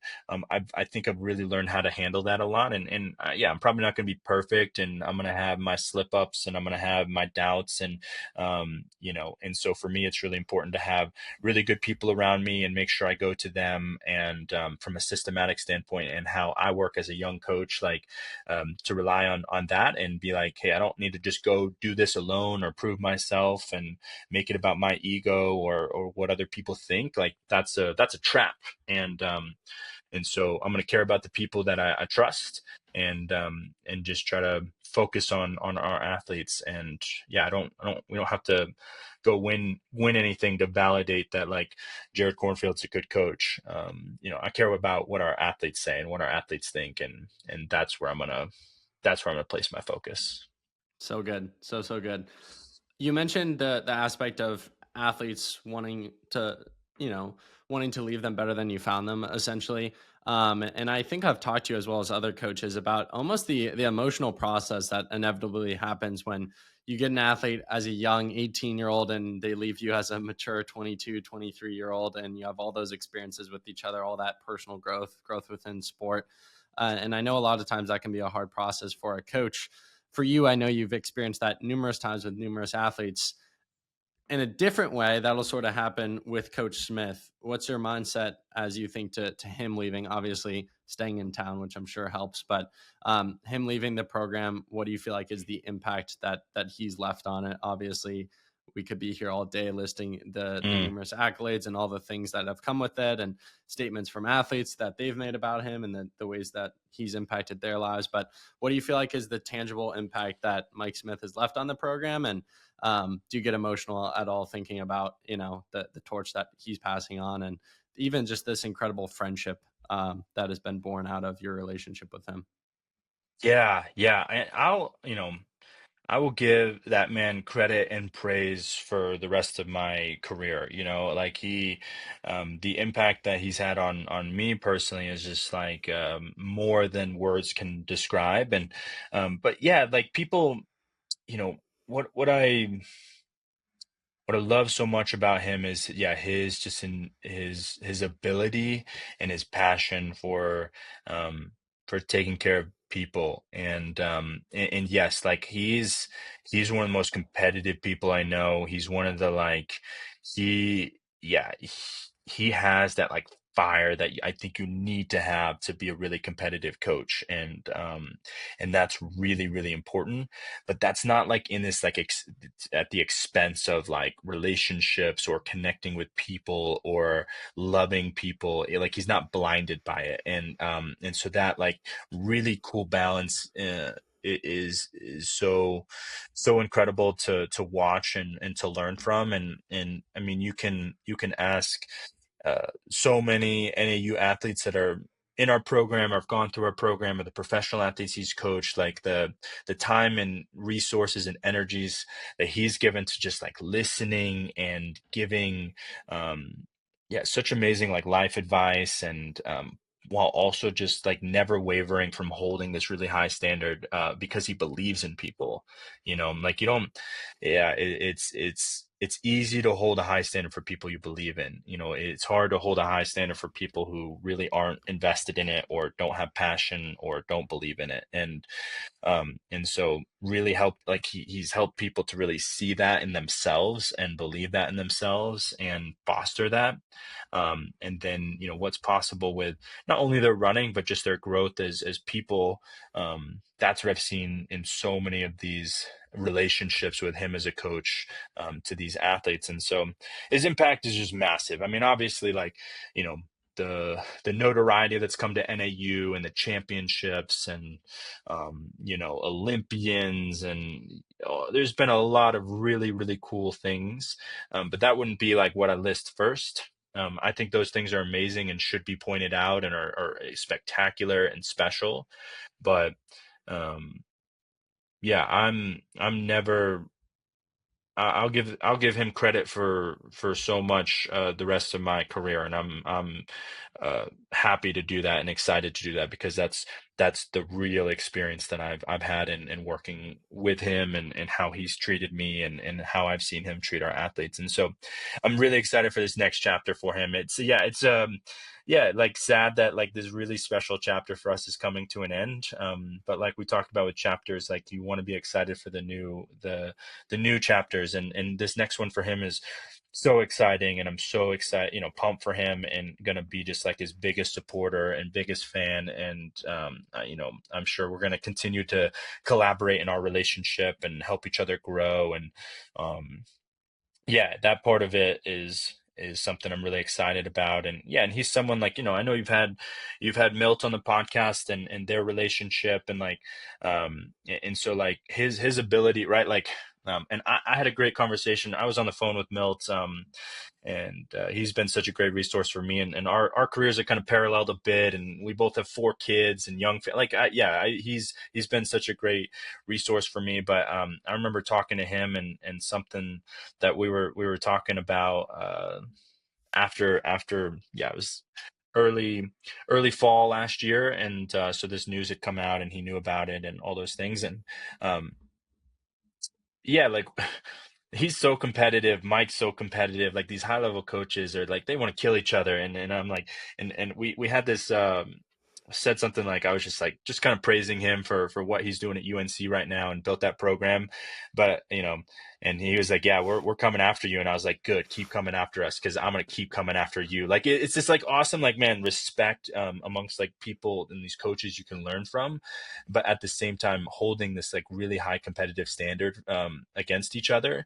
I think I've really learned how to handle that a lot. And yeah, I'm probably not going to be perfect and I'm going to have my slip ups and I'm going to have my doubts. And so for me, it's really important to have really good people around me and make sure I go to them. And from a systematic standpoint and how I work as a young coach, like to rely on that and be like, hey, I don't need to just go do this alone or prove myself and make it about my ego or what other people think. Like that's a trap. And so I'm going to care about the people that I trust and just try to focus on our athletes. And yeah, we don't have to go win anything to validate that like Jarred Cornfield's a good coach. I care about what our athletes say and what our athletes think, and that's where I'm gonna place my focus. So good. So good. You mentioned the aspect of athletes you know, wanting to leave them better than you found them, essentially. And I think I've talked to you as well as other coaches about almost the emotional process that inevitably happens when you get an athlete as a young 18-year-old and they leave you as a mature 22, 23-year-old, and you have all those experiences with each other, all that personal growth within sport. And I know a lot of times that can be a hard process for a coach. For you, I know you've experienced that numerous times with numerous athletes. In a different way, that'll sort of happen with Coach Smith. What's your mindset as you think to him leaving? Obviously, staying in town, which I'm sure helps, but him leaving the program, what do you feel like is the impact that he's left on it? Obviously, we could be here all day listing the Mm. numerous accolades and all the things that have come with it, and statements from athletes that they've made about him, and the ways that he's impacted their lives. But what do you feel like is the tangible impact that Mike Smith has left on the program? And do you get emotional at all thinking about the torch that he's passing on, and even just this incredible friendship that has been born out of your relationship with him? Yeah, yeah. And I will give that man credit and praise for the rest of my career. Like the impact that he's had on me personally is just like more than words can describe. But yeah, like people, you know, what I love so much about him is, yeah, his just in his ability and his passion for taking care of people. And yes, like he's one of the most competitive people I know. He's one of the like he yeah, he has that like fire that I think you need to have to be a really competitive coach. And that's really, really important. But that's not like in this like at the expense of like relationships or connecting with people or loving people. Like he's not blinded by it. And so that like really cool balance is so incredible to watch and to learn from. And I mean, you can ask so many NAU athletes that are in our program or have gone through our program, or the professional athletes he's coached, like the time and resources and energies that he's given to just like listening and giving um yeah, such amazing like life advice, and while also just like never wavering from holding this really high standard, because he believes in people. Like you don't, yeah, it's easy to hold a high standard for people you believe in. It's hard to hold a high standard for people who really aren't invested in it, or don't have passion, or don't believe in it. And so really helped, like he's helped people to really see that in themselves and believe that in themselves and foster that. And then what's possible with not only their running but just their growth as people. That's what I've seen in so many of these relationships with him as a coach, to these athletes. And so his impact is just massive. I mean, obviously, like, you know the notoriety that's come to NAU, and the championships, and Olympians, and there's been a lot of really, really cool things. But that wouldn't be like what I list first. I think those things are amazing and should be pointed out, and are spectacular and special. But um, yeah, I'm never. I'll give him credit for so much, the rest of my career, and I'm happy to do that and excited to do that, because that's the real experience that I've had in working with him, and how he's treated me, and how I've seen him treat our athletes. And so I'm really excited for this next chapter for him. It's like sad that like this really special chapter for us is coming to an end. But like we talked about with chapters, like you want to be excited for the new chapters, and this next one for him is so exciting, and I'm so excited, pumped for him, and gonna be just like his biggest supporter and biggest fan. And I'm sure we're gonna continue to collaborate in our relationship and help each other grow. And um, yeah, that part of it is something I'm really excited about. And yeah, and he's someone, like, I know you've had Milt on the podcast, and their relationship, and like and so like his ability, right? Like and I had a great conversation. I was on the phone with Milt, and he's been such a great resource for me, and our careers are kind of paralleled a bit, and we both have 4 kids and he's been such a great resource for me. But I remember talking to him, and something that we were talking about, after yeah, it was early fall last year. And so this news had come out, and he knew about it, and all those things. And um, yeah, like he's so competitive. Mike's so competitive. Like these high level coaches are like, they want to kill each other. And I'm like, and we had this, said something like, I was just like, just kind of praising him for what he's doing at UNC right now, and built that program. But and he was like, yeah, we're coming after you. And I was like, good, keep coming after us, because I'm gonna keep coming after you. Like it's just like awesome, like, man, respect, amongst like people and these coaches you can learn from, but at the same time holding this like really high competitive standard, against each other,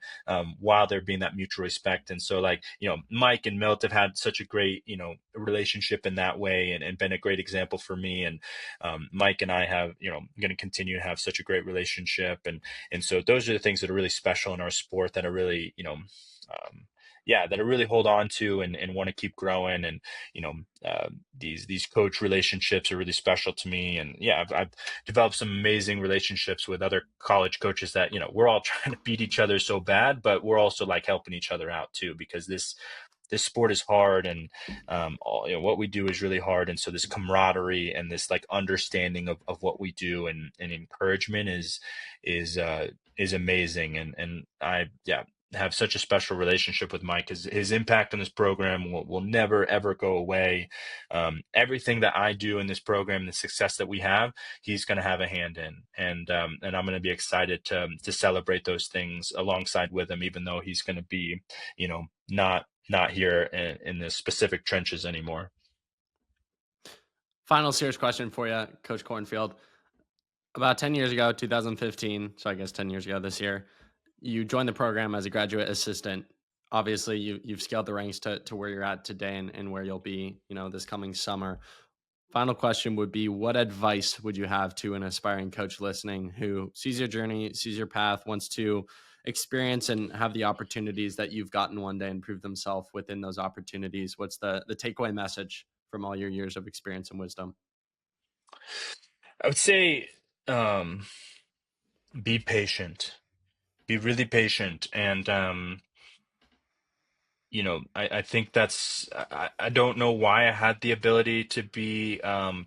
while there being that mutual respect. And so, like, Mike and Milt have had such a great, relationship in that way, and been a great example for me. And Mike and I have, going to continue to have such a great relationship. And so those are the things that are really special in our sport, that are really, yeah, that I really hold on to, and want to keep growing. And you know, these coach relationships are really special to me. And yeah, I've developed some amazing relationships with other college coaches, that we're all trying to beat each other so bad, but we're also like helping each other out too, because this sport is hard. And what we do is really hard. And so this camaraderie, and this like understanding of what we do, and encouragement is amazing. And I, yeah, have such a special relationship with Mike, because his impact on this program will never ever go away. Everything that I do in this program, the success that we have, he's going to have a hand in. And I'm going to be excited to celebrate those things alongside with him, even though he's going to be, not here in the specific trenches anymore. Final serious question for you, Coach Cornfield. About 10 years ago, 2015, so I guess 10 years ago this year, you joined the program as a graduate assistant. Obviously, you've scaled the ranks to where you're at today, and where you'll be, this coming summer. Final question would be, what advice would you have to an aspiring coach listening who sees your journey, sees your path, wants to experience and have the opportunities that you've gotten one day, and prove themselves within those opportunities? What's the takeaway message from all your years of experience and wisdom? I would say, um, be patient, be really patient. And I think I don't know why I had the ability to be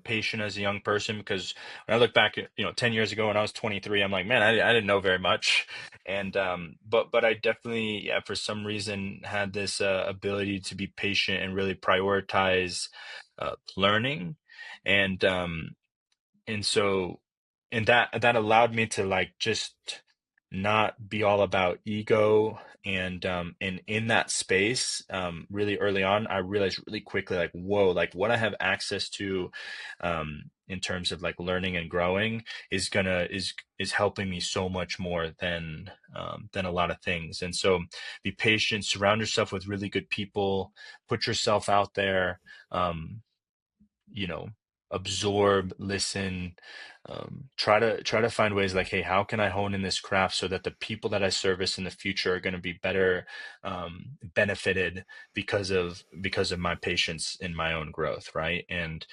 patient as a young person, because when I look back at, 10 years ago when I was 23, I'm like, man, I didn't know very much. And but I definitely, yeah, for some reason had this ability to be patient and really prioritize learning. And and so and that allowed me to like just not be all about ego. And in that space, really early on, I realized really quickly, like, whoa, like what I have access to in terms of like learning and growing is helping me so much more than a lot of things. And so be patient, surround yourself with really good people, put yourself out there. um, you know Absorb, listen, try to find ways like, hey, how can I hone in this craft so that the people that I service in the future are going to be better benefited because of my patience in my own growth, right? And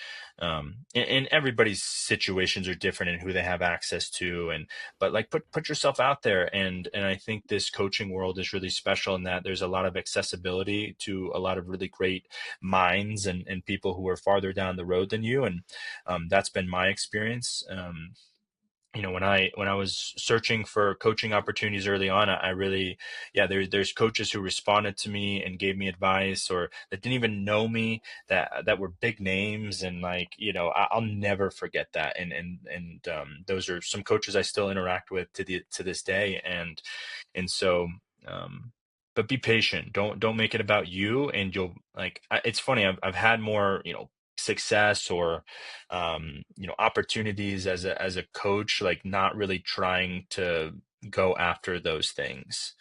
everybody's situations are different and who they have access to, and but like put yourself out there. And I think this coaching world is really special in that there's a lot of accessibility to a lot of really great minds and people who are farther down the road than you. And that's been my experience. When I was searching for coaching opportunities early on, I really, yeah, there's coaches who responded to me and gave me advice, or that didn't even know me, that were big names. And like, I'll never forget that. And those are some coaches I still interact with to this day. And so, um, but be patient. Don't make it about you. And you'll like. It's funny. I've had more, success or opportunities as a coach, like not really trying to go after those things,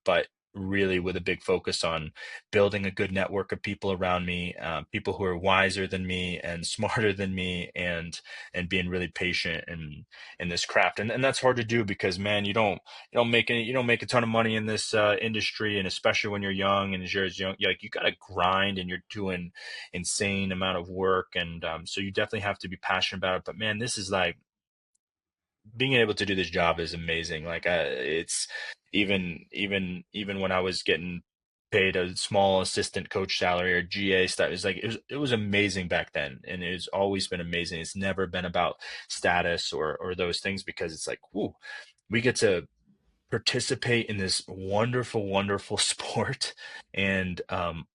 but really with a big focus on building a good network of people around me, people who are wiser than me and smarter than me, and being really patient in this craft. And that's hard to do because, man, you don't make a ton of money in this industry, and especially when you're young and you're as young, like you got to grind and you're doing insane amount of work. And so you definitely have to be passionate about it. But man, this is like, being able to do this job is amazing. Like, it's even when I was getting paid a small assistant coach salary or GA stuff, it's like it was amazing back then, and it's always been amazing. It's never been about status or those things, because it's like, whoo, we get to participate in this wonderful, wonderful sport, and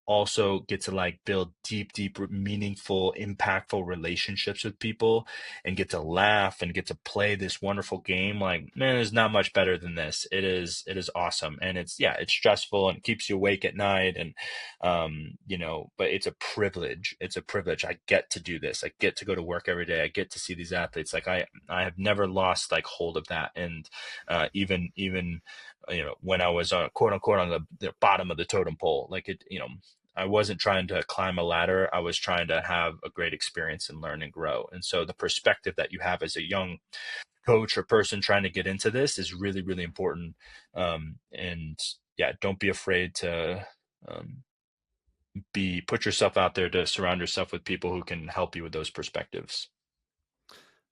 also get to like build deep, meaningful, impactful relationships with people, and get to laugh and get to play this wonderful game. Like, man, there's not much better than this. It is awesome. And it's stressful and keeps you awake at night. And but it's a privilege. It's a privilege. I get to do this. I get to go to work every day. I get to see these athletes. Like, I have never lost like hold of that. And even when I was on, quote unquote, on the bottom of the totem pole, like I wasn't trying to climb a ladder. I was trying to have a great experience and learn and grow. And so the perspective that you have as a young coach or person trying to get into this is really, really important. And yeah, don't be afraid to um, put yourself out there, to surround yourself with people who can help you with those perspectives.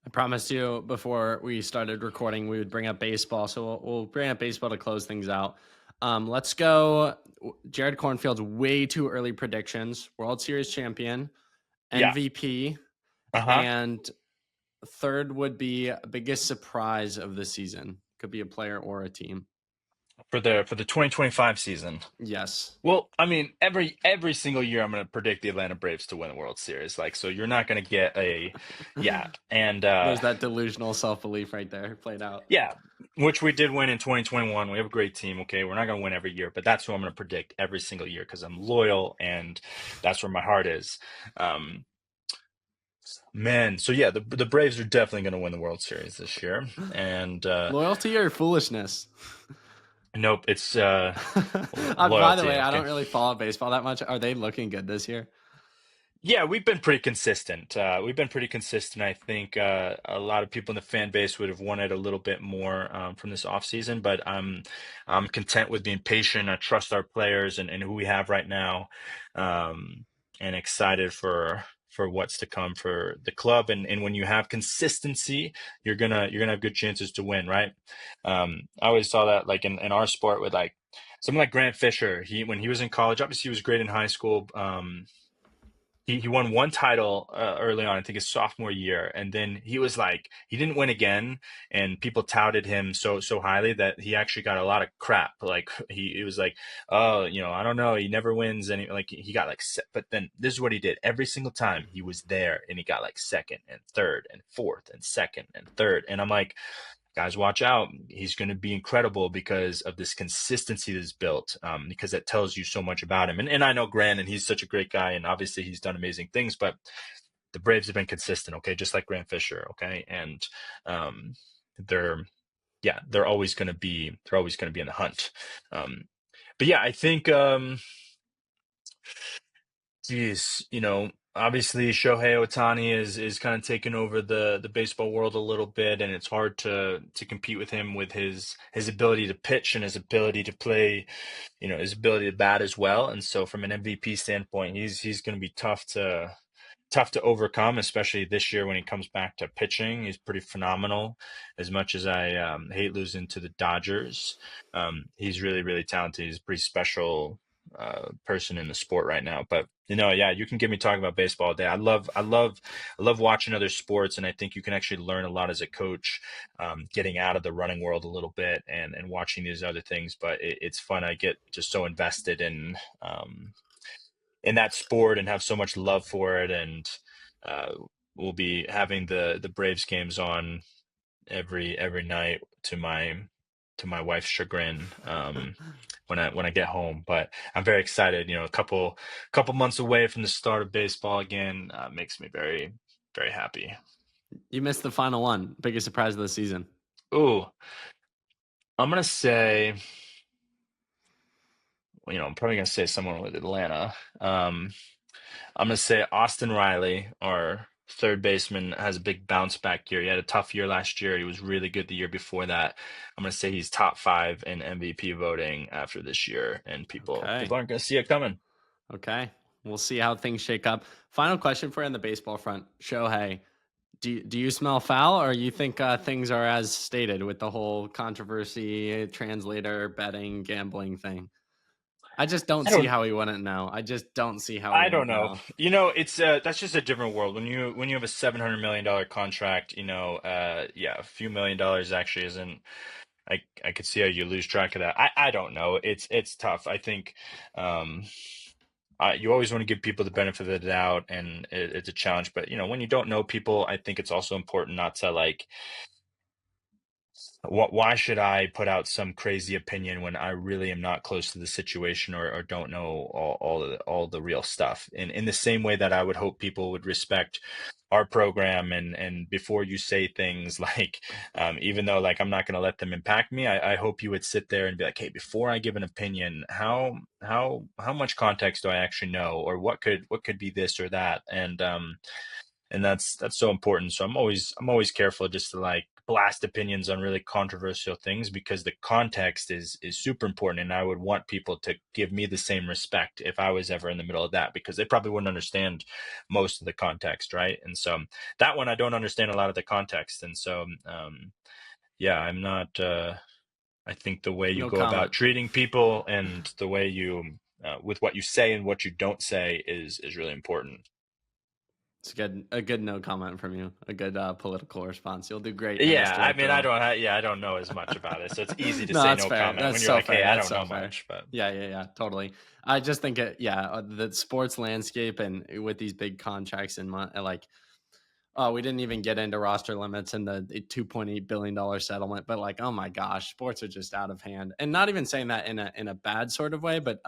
I promised you before we started recording we would bring up baseball, so we'll bring up baseball to close things out. Let's go. Jarred Cornfield's way too early predictions: World Series champion, Yeah. MVP, Uh-huh. and third would be biggest surprise of the season. Could be a player or a team. For the 2025 season. Yes. Well, I mean, every single year I'm going to predict the Atlanta Braves to win the World Series. Like, so you're not going to get yeah, and There's that delusional self-belief right there played out. yeah, which we did win in 2021. We have a great team. Okay, we're not going to win every year, but that's who I'm going to predict every single year, because I'm loyal and that's where my heart is. Um, Man, so yeah, the Braves are definitely going to win the World Series this year. And Loyalty or foolishness? nope, it's By the loyalty. way, I Okay. don't really follow baseball that much. Are they looking good this year? Yeah, we've been pretty consistent. We've been pretty consistent. I think a lot of people in the fan base would have wanted a little bit more from this offseason, but I'm content with being patient. I trust our players and who we have right now, um, and excited for what's to come for the club. And when you have consistency, you're gonna have good chances to win, right? I always saw that like in our sport with like someone like Grant Fisher, when he was in college, obviously he was great in high school. He won one title early on, I think his sophomore year, and then he was like he didn't win again, and people touted him so highly that he actually got a lot of crap. Like he it was like, oh, I don't know, he never wins, and like he got like, but then this is what he did every single time he was there, and he got like second and third and fourth and second and third, and I'm like, guys, watch out. He's going to be incredible because of this consistency that's built, because that tells you so much about him. And I know Grant, and he's such a great guy, and obviously he's done amazing things, but the Braves have been consistent, okay, just like Grant Fisher, okay, and um, they're they're always going to be in the hunt. Um, but yeah, I think geez, obviously Shohei Ohtani is kind of taking over the baseball world a little bit, and it's hard to compete with him with his ability to pitch and his ability to play, his ability to bat as well. And so from an MVP standpoint, he's going to be tough to overcome, especially this year when he comes back to pitching. He's pretty phenomenal. As much as I hate losing to the Dodgers, he's really, really talented. He's a pretty special person in the sport right now. But yeah, you can get me talking about baseball all day. I love watching other sports, and I think you can actually learn a lot as a coach, getting out of the running world a little bit and watching these other things. But it's fun. I get just so invested in that sport and have so much love for it. And uh, we'll be having the Braves games on every night to my wife's chagrin, when I get home. But I'm very excited. A couple months away from the start of baseball again, makes me very, very happy. You missed the final one. Biggest surprise of the season. Ooh, I'm gonna say, I'm probably gonna say someone with Atlanta. I'm going to say Austin Riley, our third baseman, has a big bounce back year. He had a tough year last year. He was really good the year before that. I'm going to say he's top 5 in MVP voting after this year, and people Okay. aren't going to see it coming. Okay. We'll see how things shake up. Final question for you on the baseball front. Shohei, do you smell foul, or you think things are as stated with the whole controversy, translator, betting, gambling thing? I just don't I see don't how he wouldn't know. I just don't see how he I don't wouldn't know. know. It's that's just a different world when you have a $700 million contract. Yeah, a few $1 million actually isn't. I could see how you lose track of that. I don't know. It's tough. I think um you always want to give people the benefit of the doubt, and it's a challenge. But when you don't know people, I think it's also important not to like. Why should I put out some crazy opinion when I really am not close to the situation, or don't know all the real stuff? In the same way that I would hope people would respect our program, and before you say things like, even though like I'm not going to let them impact me, I hope you would sit there and be like, hey, before I give an opinion, how much context do I actually know, or what could be this or that, and that's so important. So I'm always careful just to like blast opinions on really controversial things, because the context is super important, and I would want people to give me the same respect if I was ever in the middle of that, because they probably wouldn't understand most of the context, right? And so that one, I don't understand a lot of the context. And so yeah, I'm not I think the way you No go about comment. treating people, and the way you with what you say and what you don't say is really important. It's a good no comment from you. A good political response. You'll do great in this Yeah, I direct mean, I role. don't, I don't know as much about it, so it's easy to No, say that's no fair. comment That's when you're so like, "Hey, fair. I That's don't so know fair. much." But Yeah, yeah, yeah, totally. I just think the sports landscape and with these big contracts and like, oh, we didn't even get into roster limits and the $2.8 billion settlement, but like, oh my gosh, sports are just out of hand. And not even saying that in a bad sort of way, but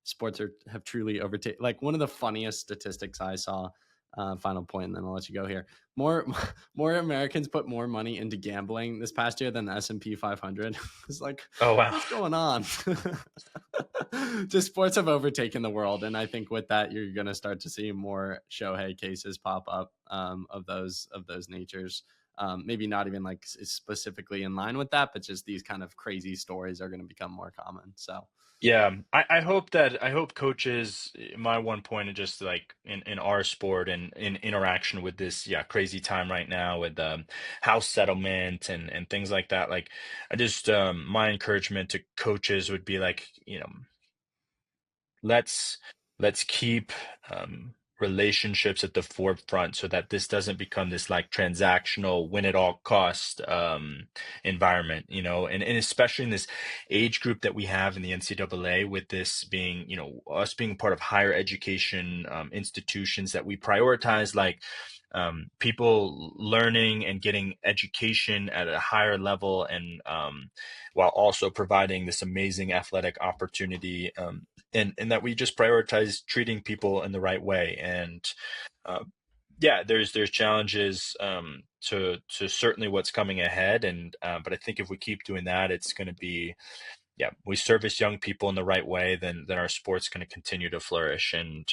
sports have truly overtaken. Like one of the funniest statistics I saw. Final point, and then I'll let you go here. More more Americans put more money into gambling this past year than the S&P 500. It's like, oh wow, what's going on? Just sports have overtaken the world, and I think with that, you're going to start to see more Shohei cases pop up, of those natures. Maybe not even like specifically in line with that, but just these kind of crazy stories are going to become more common. So Yeah, I hope coaches, my one point is just like in our sport and in interaction with this, yeah, crazy time right now with house settlement and things like that. Like I just my encouragement to coaches would be like, let's let's keep relationships at the forefront so that this doesn't become this like transactional win at all cost environment, and especially in this age group that we have in the NCAA, with this being, us being part of higher education institutions that we prioritize, like people learning and getting education at a higher level, and while also providing this amazing athletic opportunity, and that we just prioritize treating people in the right way. And uh, yeah, there's challenges to certainly what's coming ahead, and but I think if we keep doing that, it's going to be, yeah, we service young people in the right way, then our sport's going to continue to flourish, and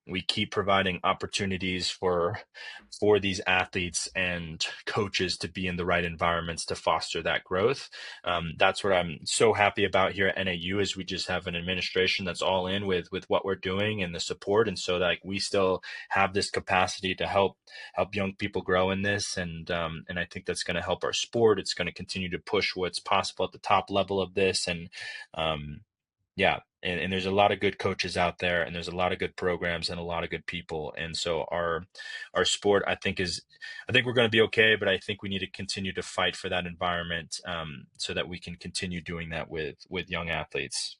we keep providing opportunities for these athletes and coaches to be in the right environments to foster that growth. That's what I'm so happy about here at NAU, is we just have an administration that's all in with what we're doing and the support, and so like we still have this capacity to help young people grow in this, and I think that's going to help our sport. It's going to continue to push what's possible at the top level of this, and um, yeah, and there's a lot of good coaches out there, and there's a lot of good programs and a lot of good people. And so our sport, I think we're going to be okay, but I think we need to continue to fight for that environment, so that we can continue doing that with young athletes.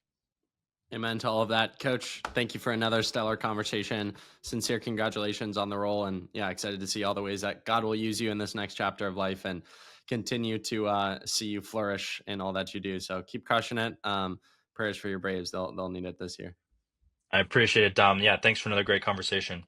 Amen to all of that. Coach, thank you for another stellar conversation. Sincere congratulations on the role. And yeah, excited to see all the ways that God will use you in this next chapter of life and continue to see you flourish in all that you do. So keep crushing it. Prayers for your Braves. They'll need it this year. I appreciate it, Dom. Yeah, thanks for another great conversation.